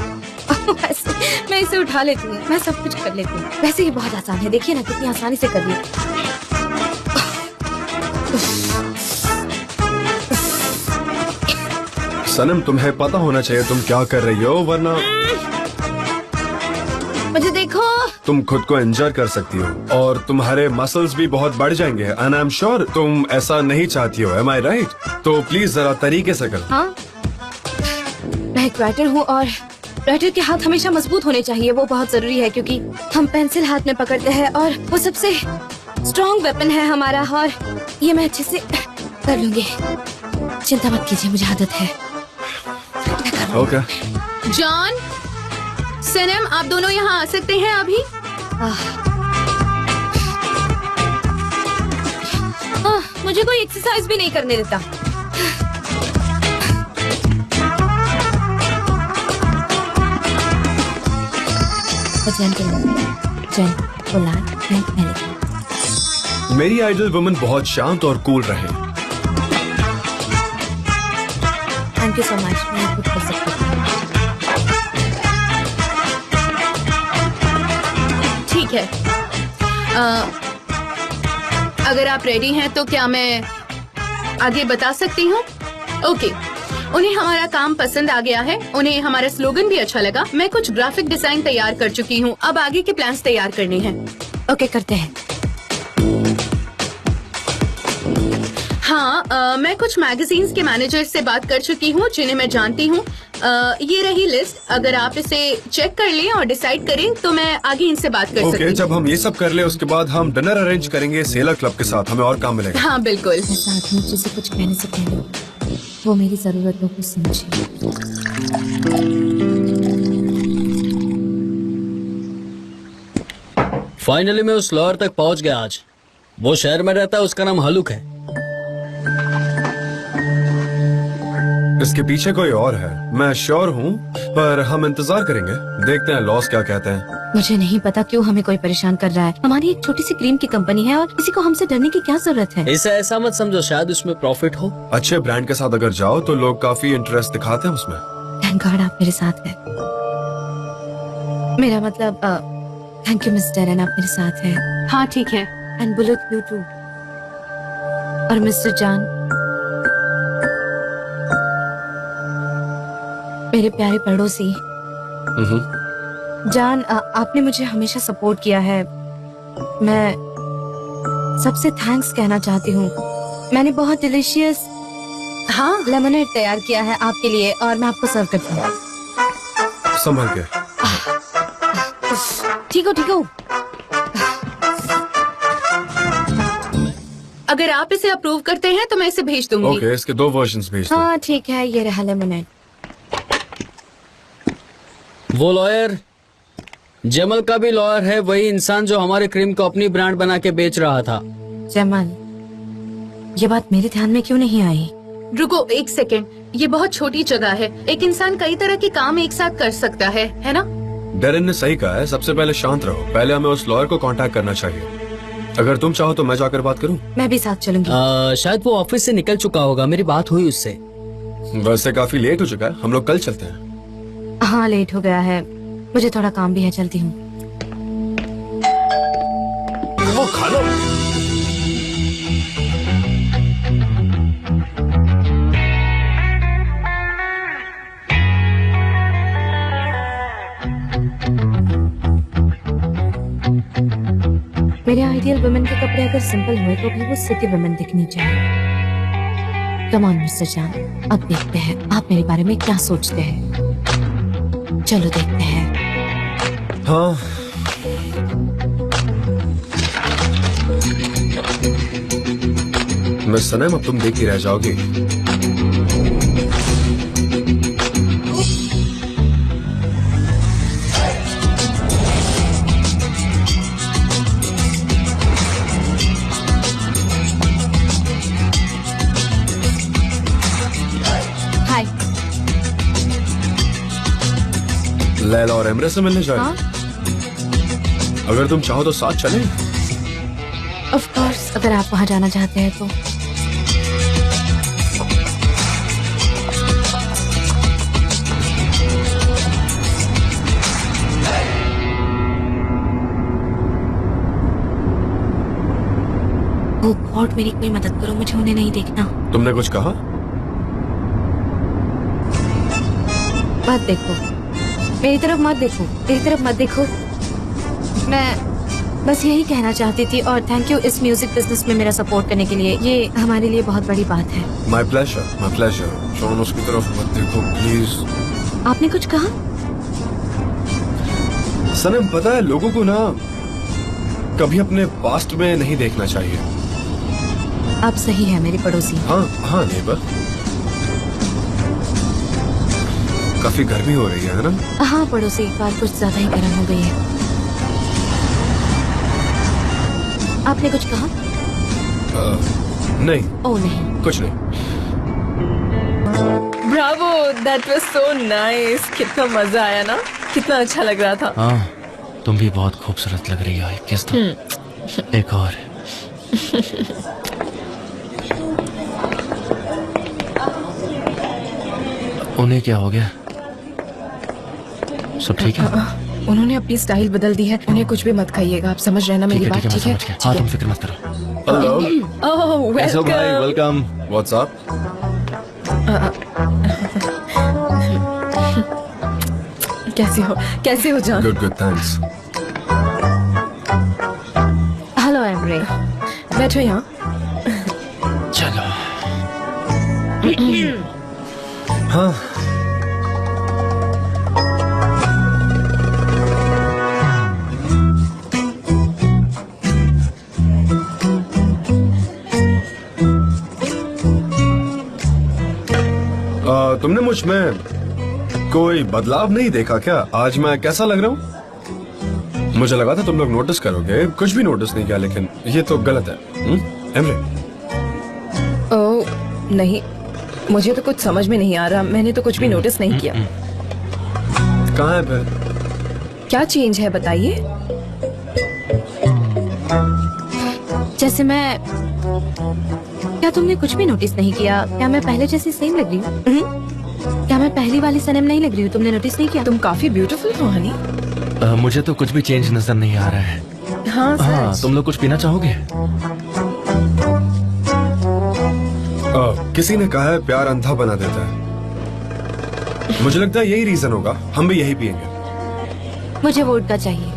मैं इसे उठा लेती हूँ, मैं सब कुछ कर लेती हूँ। वैसे ही बहुत आसान है, देखिए ना कितनी आसानी से कर लिया। सनम, तुम्हें पता होना चाहिए तुम क्या कर रही हो, वरना मुझे देखो। तुम खुद को इंजर कर सकती हो और तुम्हारे मसल्स भी बहुत बढ़ जाएंगे। एंड आई एम श्योर तुम ऐसा नहीं चाहती हो। एम आई राइट? तो प्लीज जरा तरीके से करो। हाँ, मैं एक राइटर हूँ और राइटर के हाथ हमेशा मजबूत होने चाहिए, वो बहुत जरूरी है, क्योंकि हम पेंसिल हाथ में पकड़ते हैं और वो सबसे स्ट्रॉन्ग वेपन है हमारा, और ये मैं अच्छे से कर लूंगी। चिंता मत कीजिए, मुझे आदत है। ओके। जॉन, सनम, आप दोनों यहाँ आ सकते हैं अभी? मुझे कोई एक्सरसाइज भी नहीं करने देता। मेरी आइडल वुमन बहुत शांत और कूल रहे। थैंक यू सो मच, मैं खुद कर सकती हूँ। ठीक है, अगर आप रेडी हैं तो क्या मैं आगे बता सकती हूँ? ओके, उन्हें हमारा काम पसंद आ गया है, उन्हें हमारा स्लोगन भी अच्छा लगा। मैं कुछ ग्राफिक डिजाइन तैयार कर चुकी हूँ, अब आगे के प्लान्स तैयार करने हैं। ओके, करते हैं। हाँ, मैं कुछ मैगजीन्स के मैनेजर से बात कर चुकी हूँ जिन्हें मैं जानती हूँ। ये रही लिस्ट, अगर आप इसे चेक कर लें और डिसाइड करें तो मैं आगे इनसे बात कर सकती हूँ। जब हम ये सब कर ले उसके बाद हम डिनर अरेंज करेंगे सेलर क्लब के साथ, हमें और काम मिलेगा। हाँ बिल्कुल। साथ में चीजें कुछ कहने से पहले वो मेरी जरूरतों को समझे। फाइनली मैं उस लॉयर तक पहुंच गया आज। वो शहर में रहता है, उसका नाम हलुक है। इसके पीछे कोई और है, मैं श्योर हूँ, पर हम इंतजार करेंगे, देखते हैं लॉस क्या कहते हैं। मुझे नहीं पता क्यों हमें कोई परेशान कर रहा है। हमारी एक छोटी सी क्रीम की कंपनी है और किसी को हमसे डरने की क्या जरूरत है। इसे ऐसा मत समझो, शायद उसमें प्रॉफिट हो। अच्छे ब्रांड के साथ अगर जाओ तो लोग काफी इंटरेस्ट दिखाते हैं उसमें। थैंक गॉड आप मेरे साथ है। मेरा मतलब थैंक यू मिस्टर एन, आप मेरे साथ है। हाँ ठीक है। And bullet you too. और मिस्टर जान, मेरे प्यारे पड़ोसी जान, आपने मुझे हमेशा सपोर्ट किया है। मैं सबसे थैंक्स कहना चाहती हूँ। मैंने बहुत डिलीशियस लेमनेड तैयार किया है आपके लिए और मैं आपको सर्व करती हूँ। संभल के। ठीक हो। अगर आप इसे अप्रूव करते हैं तो मैं इसे भेज दूंगी। ओके, इसके 2 वर्जन्स भेज दो। हाँ ठीक है, ये रहा लेमनेड। वो लॉयर जमल का भी लॉयर है, वही इंसान जो हमारे क्रीम को अपनी ब्रांड बना के बेच रहा था। जमल, ये बात मेरे ध्यान में क्यों नहीं आई? रुको एक सेकेंड, ये बहुत छोटी जगह है। एक इंसान कई तरह के काम एक साथ कर सकता है ना? डेरेन ने सही कहा है, सबसे पहले शांत रहो। पहले हमें उस लॉयर को कांटेक्ट करना चाहिए। अगर तुम चाहो तो मैं जाकर बात करूं। मैं भी साथ चलूंगी। शायद वो ऑफिस से निकल चुका होगा, मेरी बात हुई उससे। वैसे काफी लेट हो चुका है, हम लोग कल चलते हैं। हाँ लेट हो गया है, मुझे थोड़ा काम भी है, चलती हूँ। वो खा लो। मेरे आइडियल वुमेन के कपड़े अगर सिंपल हुए तो भी वो सिटी वुमेन दिखनी चाहिए। कम ऑन मिस्टर जान, अब देखते हैं आप मेरे बारे में क्या सोचते हैं। चलो देखते हैं। हाँ, मिस सनम, अब तुम देखी रह जाओगी। हाय। लैला और एमरे से मिलने जा रही हो? अगर तुम चाहो तो साथ चलें। ऑफ कोर्स, अगर आप वहाँ जाना चाहते हैं तो। ओह गॉड, मेरी कोई मदद करो, मुझे उन्हें नहीं देखना। तुमने कुछ कहा? मत देखो, मेरी तरफ मत देखो, मेरी तरफ मत देखो। मैं बस यही कहना चाहती थी और थैंक यू इस म्यूजिक बिजनेस में मेरा सपोर्ट करने के लिए। ये हमारे लिए बहुत बड़ी बात है। My pleasure, my pleasure. Shown, उसकी तरफ मत देखो प्लीज। आपने कुछ कहा? सनम, पता है लोगों को ना कभी अपने पास्ट में नहीं देखना चाहिए। आप सही है मेरे पड़ोसी। हाँ हाँ नेबर। काफी गर्मी हो रही है ना? हाँ पड़ोसी, बात कुछ ज्यादा ही गर्म हो गई है। आपने कुछ कहा? नहीं। ओह नहीं, कुछ नहीं। Bravo, that was so nice. कितना मजा आया ना, कितना अच्छा लग रहा था। हाँ, तुम भी बहुत खूबसूरत लग रही हो। एक किस दो। एक और। उन्हें क्या हो गया? सब ठीक है? उन्होंने अपनी स्टाइल बदल दी है, उन्हें कुछ भी मत खाइएगा। आप समझ रहे हैं ना मेरी बात? मैं ठीक है, समझ गया। हाँ, तुम फिक्र मत करो। हेलो। ओह कैसे भाई? वेलकम। वेलकम। What's up? कैसे हो जान? Good good, thanks. Hello Emre. बैठो यहाँ। चलो। हाँ, मुझ में कोई बदलाव नहीं देखा क्या? आज मैं कैसा लग रहा हूँ? मुझे लगा था तुम लोग नोटिस करोगे, कुछ भी नोटिस नहीं किया, लेकिन ये तो गलत है। एमरे, ओह नहीं, मुझे तो कुछ समझ में नहीं आ रहा। मैंने तो कुछ भी नोटिस नहीं किया। कहाँ है फिर? क्या चेंज है बताइए। जैसे मैं, क्या तुमने कुछ भी नोटिस नहीं किया? क्या मैं पहले जैसी सेम लग रही हूँ? क्या मैं पहली वाली सनम नहीं लग रही हूँ? तुमने नोटिस नहीं किया? तुम काफी ब्यूटीफुल हो हनी। मुझे तो कुछ भी चेंज नजर नहीं आ रहा है। हाँ हाँ, सच। तुम लोग कुछ पीना चाहोगे? किसी ने कहा है प्यार अंधा बना देता है। मुझे लगता है यही रीजन होगा, हम भी यही पियेंगे। मुझे वोडका चाहिए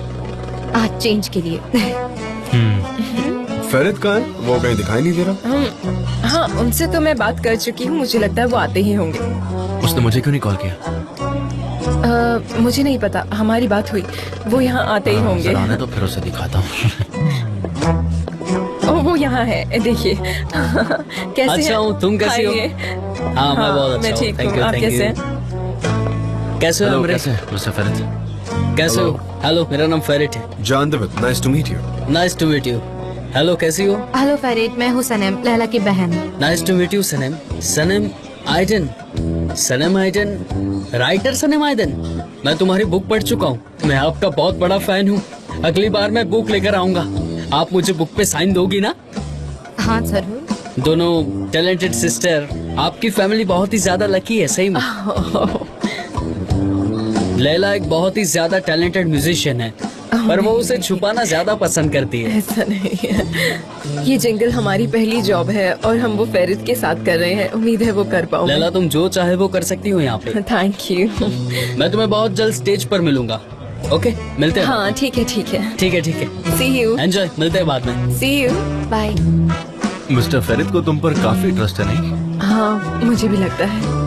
आज चेंज के लिए। फेरित कहाँ है? वो कहीं दिखाई नहीं दे रहा। हाँ, उनसे तो मैं बात कर चुकी हूँ। मुझे लगता है वो आते ही होंगे। उसने मुझे क्यों नहीं कॉल किया? मुझे नहीं पता, हमारी बात हुई। वो यहाँ आते ही होंगे। जरा आने तो फिर उसे दिखाता हूँ। ओह, वो यहाँ है, देखिए। कैसे अच्छा हैं? हूँ, तुम कैसी हो? आइए। हाँ, मैं बहुत अच्छा मैं हूँ। ठीक Thank हूँ। you, आप thank कैसे you। हैं? कैसे हो हेलो, अमरे? कैसे हैं मिस्टर फेरित? कैसे हो? हेलो, मेरा नाम फेरिट है। Can Divit, nice to meet you. Nice to meet you. Hello, कैसी हो? हेलो फेरिट, मैं हूँ सनम, लैला की बहन। Nice to meet you Sanam. Sanam Aidan. Sanam Aidan, writer Sanam Aidan. मैं तुम्हारी बुक पढ़ चुका हूँ। मैं आपका बहुत बड़ा फैन हूँ। अगली बार मैं बुक लेकर आऊंगा। आप मुझे बुक पे साइन दोगी ना? हाँ जरूर। दोनों टैलेंटेड सिस्टर। आपकी फैमिली बहुत ही ज्यादा लकी है, सही में। लैला एक बहुत ही ज्यादा टैलेंटेड म्यूजिशियन है, पर वो उसे छुपाना ज्यादा पसंद करती है। ऐसा नहीं है। ये जिंगल हमारी पहली जॉब है और हम वो फेरित के साथ कर रहे हैं। उम्मीद है वो कर पाऊंगी। लैला, तुम जो चाहे वो कर सकती हो यहाँ पे। Thank you. मैं तुम्हें बहुत जल्द स्टेज पर मिलूंगा। ओके, मिलते हैं। हाँ ठीक है, ठीक है। ठीक है, ठीक है। सी यू। एंजॉय, मिलते हैं बाद में। सी यू। बाय। मिस्टर फेरित को तुम पर काफी ट्रस्ट है, नहीं? हाँ, मुझे भी लगता है।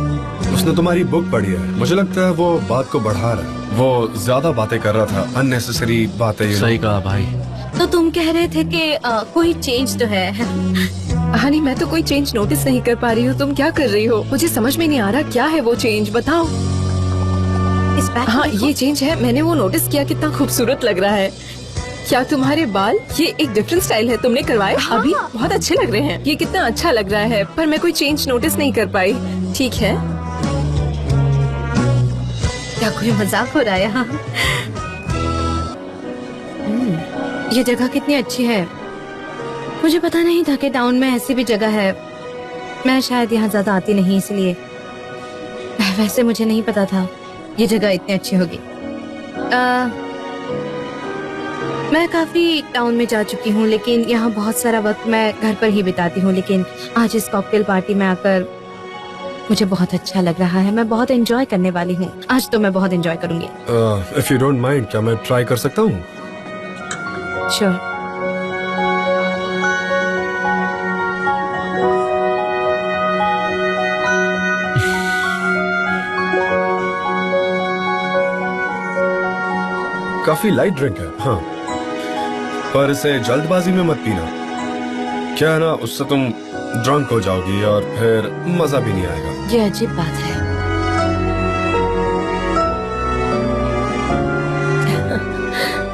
उसने तुम्हारी बुक पढ़ी है। मुझे लगता है वो बात को बढ़ा रहा है। वो ज्यादा बातें कर रहा था, अननेसेसरी बातें। सही कहा भाई। तो तुम कह रहे थे कि कोई चेंज तो है। हनी, मैं तो कोई चेंज नोटिस नहीं कर पा रही हूँ। तुम क्या कर रही हो? मुझे समझ में नहीं आ रहा क्या है वो चेंज, बताओ। इस बैग हाँ, ये चेंज है। मैंने वो नोटिस किया, कितना खूबसूरत लग रहा है। क्या तुम्हारे बाल, ये एक डिफरेंट स्टाइल है, तुमने करवाए? हाँ। अभी बहुत अच्छे लग रहे हैं। ये कितना अच्छा लग रहा है, पर मैं कोई चेंज नोटिस नहीं कर पाई। ठीक है। क्या कोई मजाक हो रहा है यहाँ? ये जगह कितनी अच्छी है। मुझे पता नहीं था कि टाउन में ऐसी भी जगह है। मैं शायद यहाँ ज्यादा आती नहीं, इसलिए। वैसे मुझे नहीं पता था ये जगह इतनी अच्छी होगी। मैं काफी टाउन में जा चुकी हूँ, लेकिन यहाँ बहुत सारा वक्त मैं घर पर ही बिताती हूँ। लेकिन आज इस कॉकटेल पार्टी में आकर मुझे बहुत अच्छा लग रहा है। मैं बहुत एंजॉय करने वाली हूँ आज। तो मैं बहुत एंजॉय करूंगी। इफ यू डोंट माइंड, क्या मैं ट्राई कर सकता हूँ? श्योर। काफी लाइट ड्रिंक है। हाँ, पर इसे जल्दबाजी में मत पीना। क्या है ना, उससे तुम ड्रंक हो जाओगी और फिर मजा भी नहीं आएगा। ये अजीब बात है।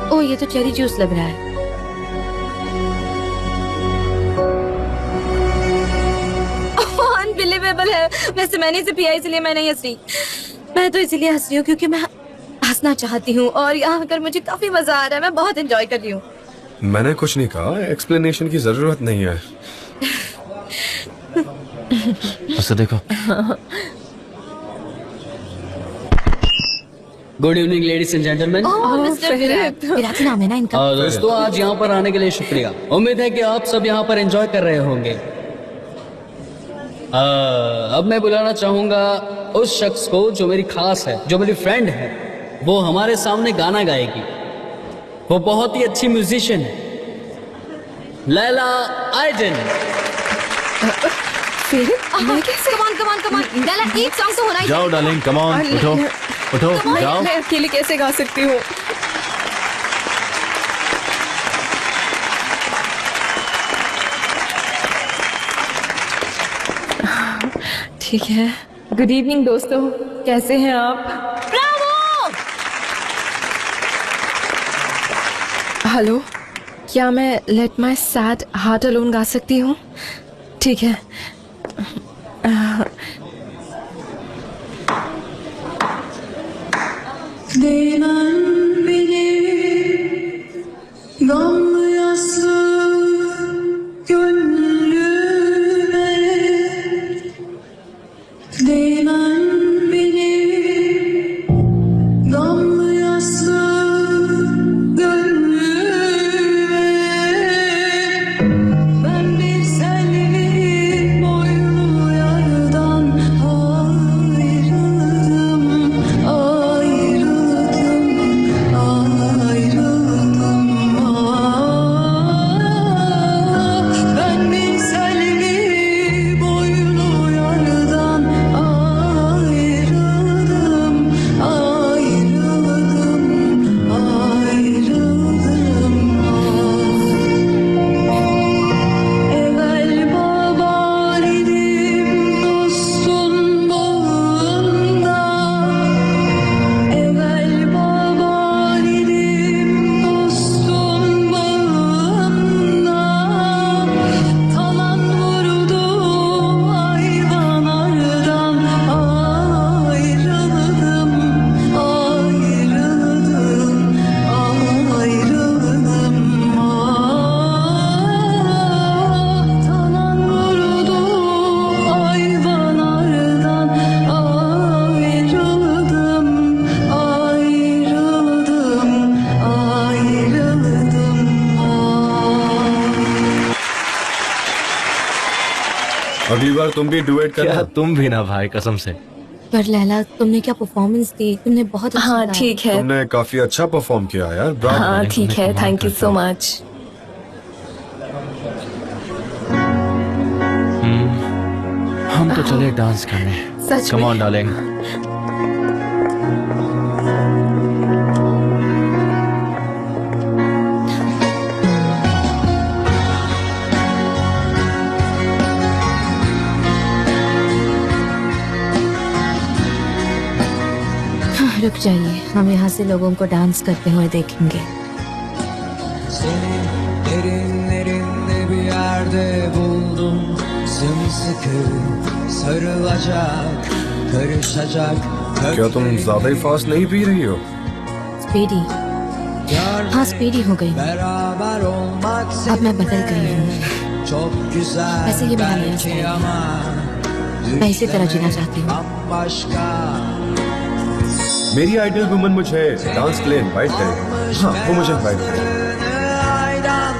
ओ, ये तो चेरी जूस लग रहा है। अनबिलीवेबल है। वैसे मैंने इसे पिया इसलिए मैं नहीं हंस रही। मैं तो इसीलिए हंस रही हूँ क्योंकि मैं हंसना चाहती हूँ और यहाँ आकर मुझे काफी मजा आ रहा है। मैं बहुत एंजॉय कर रही हूँ। मैंने कुछ नहीं कहा, एक्सप्लेनेशन की जरूरत नहीं है। उसे देखो। Good evening ladies and gentleman. Mister Virat. Virat नाम है ना इनका? दोस्तों, आज यहाँ पर आने के लिए शुक्रिया। उम्मीद है कि आप सब यहाँ पर एंजॉय कर रहे होंगे। अब मैं बुलाना चाहूंगा उस शख्स को जो मेरी खास है, जो मेरी फ्रेंड है। वो हमारे सामने गाना गाएगी। वो बहुत ही अच्छी म्यूजिशियन है, लैला आइडन। मैं कैसे? कमान। लैला, एक सॉन्ग तो होना ही। जाओ डार्लिंग, कम ऑन, उठो उठो, जाओ। मैं अकेले कैसे गा सकती हूँ? ठीक है। गुड इवनिंग दोस्तों, कैसे हैं आप? हेलो, क्या मैं let my sad heart alone गा सकती हूँ? ठीक है। Değmen benim gamlı yaslı gönlüme. Değmen benim gamlı yaslı gönlüme. Ben bir selvi boynu yardan ayrıldım, ayrıldım, ben bir selvi boynu yardan ayrıldım, evvel baban idim dostun bağında, evvel baban idim dostun bağında, talan vurdu hayvanlardan ayrıldım, talan vurdu hayvanlardan अगली बार तुम भी duet क्या करना। तुम भी ना भाई, कसम से। पर लैला, तुमने क्या परफॉर्मेंस दी, तुमने बहुत अच्छा हाँ गाया। ठीक है। तुमने काफी अच्छा परफॉर्म किया यार, ब्रावो। हाँ ठीक है, थैंक यू सो मच। हम तो चले डांस करने। सच कम में? On darling. रुक जाइए, हम यहाँ से लोगों को डांस करते हुए देखेंगे। Seni derinlerinde bir yerde buldum, sımsıkı sarılacak, karışacak. क्या तुम ज्यादा ही फास्ट नहीं पी रही हो? स्पीडी, हाँ स्पीडी हो गई। Beraber olmak अब मैं बदल गई हूँ। çok güzel वैसे ये मेरा नया belki स्टाइल है। ama मैं इसी तरह जीना चाहती हूँ। bambaşka. मेरी आइडियल वुमन मुझे डांस के लिए इनवाइट करेगी। हाँ, वो मुझे इनवाइट करेगी। Aydan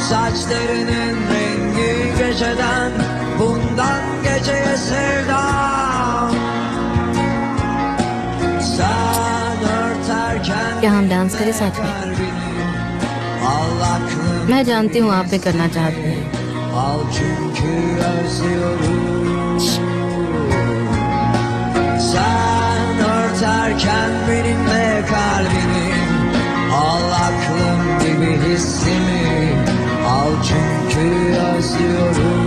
saçlarının rengi geceden, bundan geceye sevdam. Sen örterken क्या हम डांस करें साथ में? al aklım, मैं जानती हूँ आप भी करना चाहते हैं। al çünkü özlüyorum. Sen örterken benimle kalbini, al aklım gibi hissimi, al çünkü özlüyorum.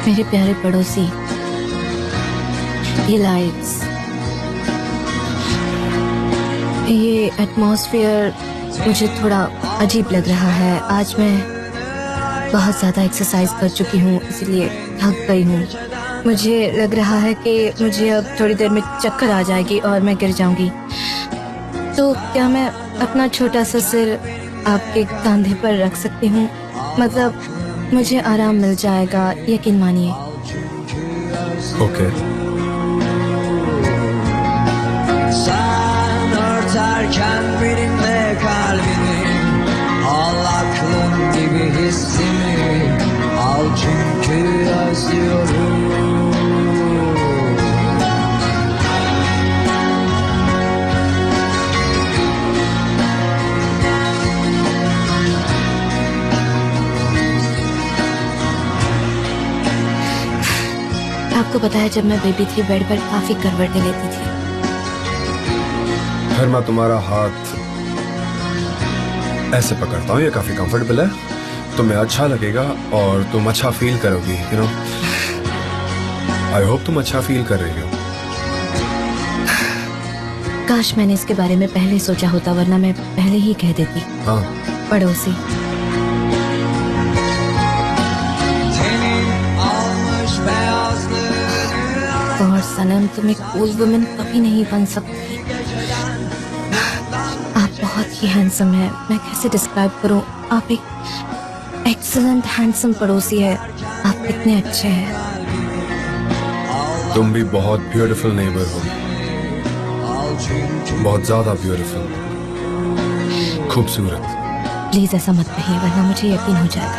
मेरे प्यारे पड़ोसी, ये लाइट्स, ये एटमॉस्फेयर मुझे थोड़ा अजीब लग रहा है। आज मैं बहुत ज़्यादा एक्सरसाइज कर चुकी हूँ, इसलिए थक गई हूँ। मुझे लग रहा है कि मुझे अब थोड़ी देर में चक्कर आ जाएगी और मैं गिर जाऊंगी। तो क्या मैं अपना छोटा सा सिर आपके कंधे पर रख सकती हूँ? मतलब मुझे आराम मिल जाएगा, यकीन मानिए। Okay. Sen örterken benimle kalbini, al aklım gibi hissimi, al çünkü özlüyorum. आपको पता है जब मैं बेबी थी बेड पर काफी करवटें लेती थी। फिर मैं तुम्हारा हाथ ऐसे पकड़ता हूँ, ये काफी कंफर्टेबल है, तुम्हें अच्छा लगेगा और तुम अच्छा फील करोगी, यू नो। आई होप तुम अच्छा फील कर रही हो। काश मैंने इसके बारे में पहले सोचा होता, वरना मैं पहले ही कह देती। हाँ, पड़ोसी। और सनम, तुम एक कूल वुमेन कभी नहीं बन सकती। आप बहुत ही हैंडसम है, मैं कैसे डिस्क्राइब करूं। आप एक एक्सीलेंट हैंडसम पड़ोसी है। आप कितने अच्छे हैं। तुम भी बहुत ब्यूटीफुल नेबर हो, बहुत ज्यादा ब्यूटीफुल, खूबसूरत। प्लीज ऐसा मत कहिए, वरना मुझे यकीन हो जाएगा।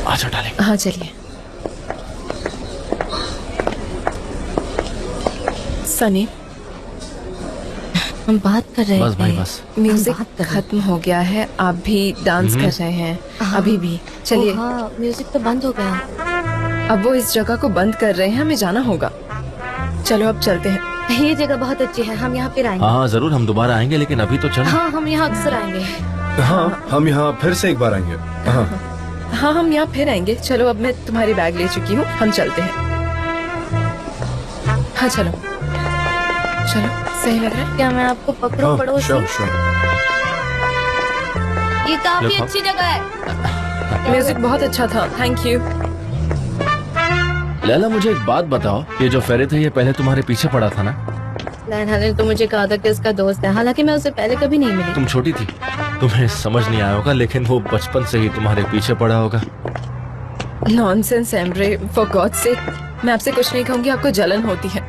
अच्छा डालेंगे। हाँ चलिए। सनी, हम बात कर रहे बस थे। भाई बस। म्यूजिक बात कर रहे खत्म हो गया है, आप भी डांस कर रहे हैं। हाँ। अभी भी चलिए। हाँ, म्यूजिक तो बंद हो गया। अब वो इस जगह को बंद कर रहे हैं, हमें जाना होगा। चलो अब चलते हैं। ये जगह बहुत अच्छी है, हम यहाँ फिर आएंगे। हाँ जरूर, हम दोबारा आएंगे, लेकिन अभी तो चलो। हाँ, हम यहाँ अक्सर आएंगे। हाँ, हम यहाँ फिर से एक बार आएंगे। हाँ, हाँ हम यहाँ फिर आएंगे। चलो अब मैं तुम्हारी बैग ले चुकी हूँ, हम चलते हैं। हाँ चलो चलो, सही लग रहा है। क्या मैं आपको पकड़ूं हाँ, पड़ोसी? sure, sure। ये काफी देखो। अच्छी जगह है। म्यूजिक बहुत अच्छा था, थैंक यू। लैला, मुझे एक बात बताओ, ये जो फेरे थे ये पहले तुम्हारे पीछे पड़ा था ना? लैला ने तो मुझे कहा था कि उसका दोस्त है, हालांकि मैं उसे पहले कभी नहीं मिली। तुम छोटी थी, तुम्हें समझ नहीं आया होगा, लेकिन वो बचपन से ही तुम्हारे पीछे पड़ा होगा। Nonsense Embry, for God sake. मैं आपसे कुछ नहीं कहूंगी, आपको जलन होती है।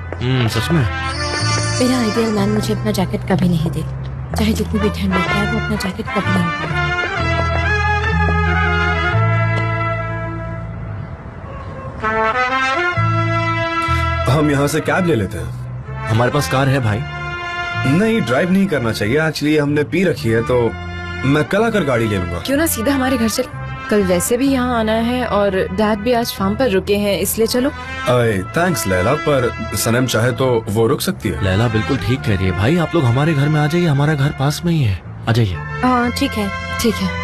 सच में? मेरा आइडियल मैन मुझे अपना जैकेट कभी नहीं दे, चाहे जितनी भी ठंड लगती है, वो अपना जैकेट कभी नहीं उतारे। हम यहाँ से कैब ले लेते हैं। हमारे पास कार है भाई। नहीं, ड्राइव नहीं करना चाहिए। एक्चुअली हमने पी रखी है, तो मैं कल आकर गाड़ी ले लूंगा। क्यों ना सीधा हमारे घर चले। कल वैसे भी यहाँ आना है और डैड भी आज फार्म पर रुके हैं, इसलिए चलो। थैंक्स लैला, पर सनम चाहे तो वो रुक सकती है। लैला बिल्कुल ठीक कह रही है भाई, आप लोग हमारे घर में आ जाइए, हमारा घर पास में ही है, आ जाइए। हाँ ठीक है। ठीक है।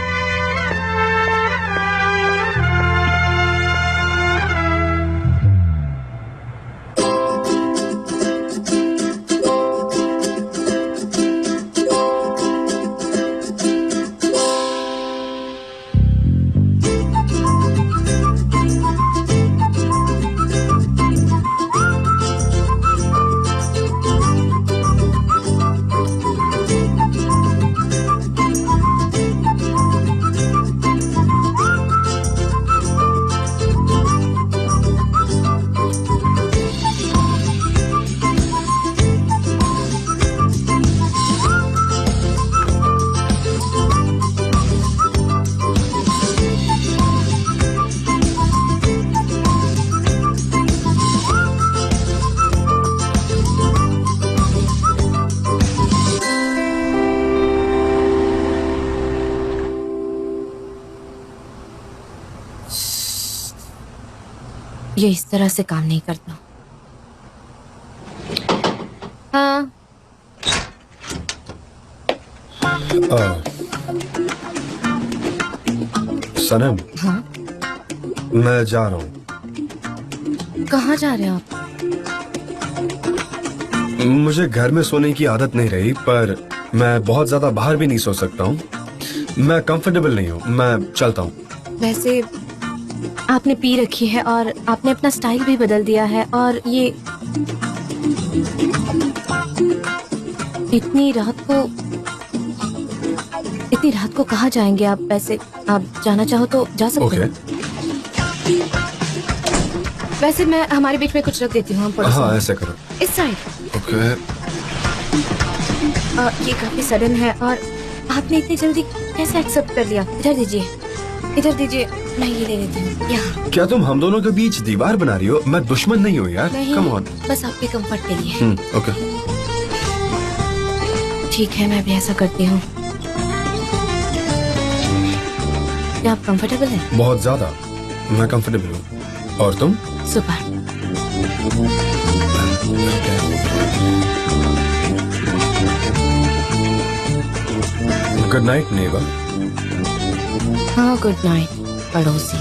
ये इस तरह से काम नहीं करता। हाँ सनम, हाँ, मैं जा रहा हूँ। कहाँ जा रहे हो आप? मुझे घर में सोने की आदत नहीं रही, पर मैं बहुत ज्यादा बाहर भी नहीं सो सकता हूँ। मैं कंफर्टेबल नहीं हूँ, मैं चलता हूँ। वैसे आपने पी रखी है और आपने अपना स्टाइल भी बदल दिया है, और ये इतनी रात को कहाँ जाएंगे आप? वैसे आप जाना चाहो तो जा सकते हैं। वैसे मैं हमारे बीच में कुछ रख देती हूँ, हम पड़ोस हाँ, में। ऐसे करो। इस साइड। ओके। ये काफी सडन है, और आपने इतनी जल्दी कैसे एक्सेप्ट कर लिया? इधर दीजिए, इधर दीजिए, मैं ये ले लेती हूँ। यहाँ। क्या तुम हम दोनों के बीच दीवार बना रही हो? मैं दुश्मन नहीं हूँ यार। नहीं, कम ऑन। बस आपके कंफर्ट के लिए। ओके। ठीक है, मैं भी ऐसा करती हूँ। क्या आप कंफर्टेबल हैं? बहुत ज्यादा। मैं कंफर्टेबल हूँ। और तुम? सुपर। Good night neighbour. हाँ, गुड नाइट पड़ोसी।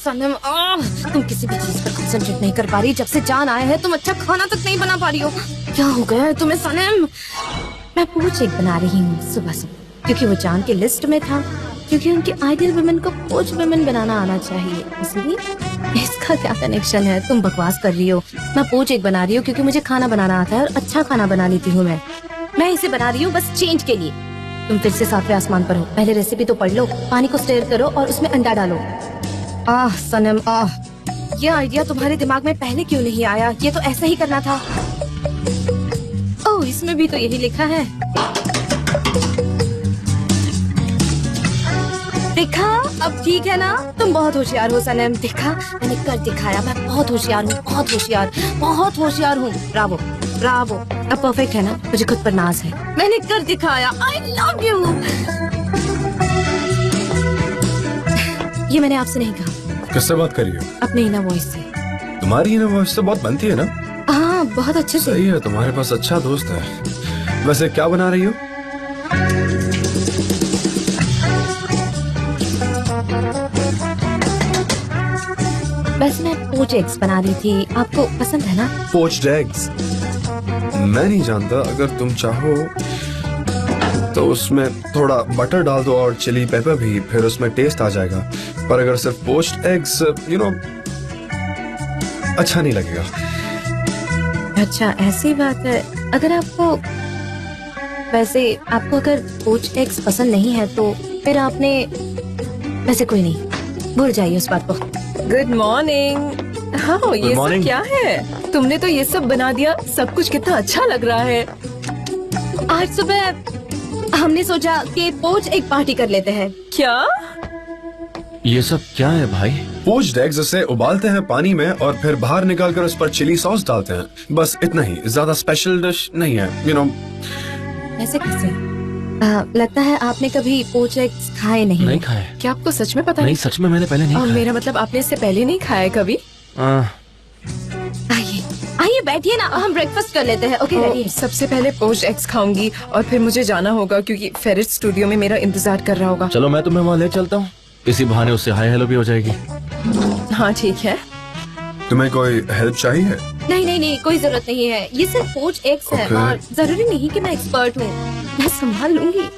सनम, तुम किसी भी चीज पर कंसंट्रेट नहीं कर पा रही। जब से जान आया है तुम अच्छा खाना तक नहीं बना पा रही हो। क्या हो गया है तुम्हें सनम? मैं पोच एक बना रही हूँ सुबह सुबह, क्योंकि वो जान की लिस्ट में था, क्योंकि उनकी आइडियल वुमेन को पोच वुमेन बनाना आना चाहिए, इसलिए। इसका क्या कनेक्शन है? तुम बकवास कर रही हो। मैं पोच एक बना रही हूँ क्योंकि मुझे खाना बनाना आता है, और अच्छा खाना बना लेती हूँ मैं इसे बना रही हूँ बस चेंज के लिए। तुम फिर से 7वें आसमान पर हो। पहले रेसिपी तो पढ़ लो, पानी को स्टेयर करो और उसमें अंडा डालो। सनम, ये आइडिया तुम्हारे दिमाग में पहले क्यों नहीं आया? ये तो ऐसा ही करना था। ओह, इसमें भी तो यही लिखा है। देखा, अब ठीक है ना? तुम बहुत होशियार हो सनम। देखा, मैंने कर दिखाया। मैं बहुत होशियार हूँ, बहुत होशियार हूँ। Bravo Bravo. अब परफेक्ट है ना? मुझे खुद पर नाज है। मैंने कर दिखाया। I love you. ये मैंने आपसे नहीं कहा। किससे बात कर रही हो? अपने इनर वॉइस से। तुम्हारी इनर वॉइस से बहुत बनती है ना? हाँ, बहुत अच्छे से। सही है, तुम्हारे पास अच्छा दोस्त है। वैसे क्या बना रही हो? वैसे मैं पोच एग्स बना रही थी। आपको पसंद है ना? Poached eggs? मैं नहीं जानता। अगर तुम चाहो तो उसमें थोड़ा बटर डाल दो और चिली पेपर भी, फिर उसमें टेस्ट आ जाएगा। पर अगर सिर्फ पोच्ड एग्स, अच्छा नहीं लगेगा। अच्छा, ऐसी बात है। अगर आपको अगर पोच्ड एग्स पसंद नहीं है तो फिर आपने, वैसे कोई नहीं, भूल जाइए उस बात को। Good morning. हाँ, ये सब morning. क्या है? तुमने तो ये सब बना दिया, सब कुछ कितना अच्छा लग रहा है। आज सुबह हमने सोचा कि पोच एक पार्टी कर लेते हैं। क्या? ये सब क्या है भाई? पोच्ड एग्स उसे उबालते हैं पानी में और फिर बाहर निकालकर उस पर चिली सॉस डालते हैं। बस इतना ही, ज्यादा स्पेशल डिश नहीं है, यू नो। ऐसे कैसे? लगता है आपने कभी पोच एग्स खाए नहीं। नहीं खाए। क्या आपको सच में पता नहीं, सच में मैंने पहले नहीं खाया। मेरा मतलब आपने इससे पहले नहीं खाया कभी? आइए आइए बैठिए ना, हम ब्रेकफास्ट कर लेते हैं। Okay ready? सबसे पहले पोच एग्स खाऊंगी और फिर मुझे जाना होगा क्योंकि फेरिट स्टूडियो में मेरा इंतजार कर रहा होगा। चलो मैं तुम्हें वहाँ ले चलता हूँ, इसी बहाने उससे हाय हेलो भी हो जाएगी। हाँ ठीक है। तुम्हें कोई हेल्प चाहिए? नहीं नहीं नहीं, कोई जरूरत नहीं है। ये सिर्फ पोच एग्स है Okay. और जरूरी नहीं कि मैं एक्सपर्ट हूँ, मैं संभाल लूंगी।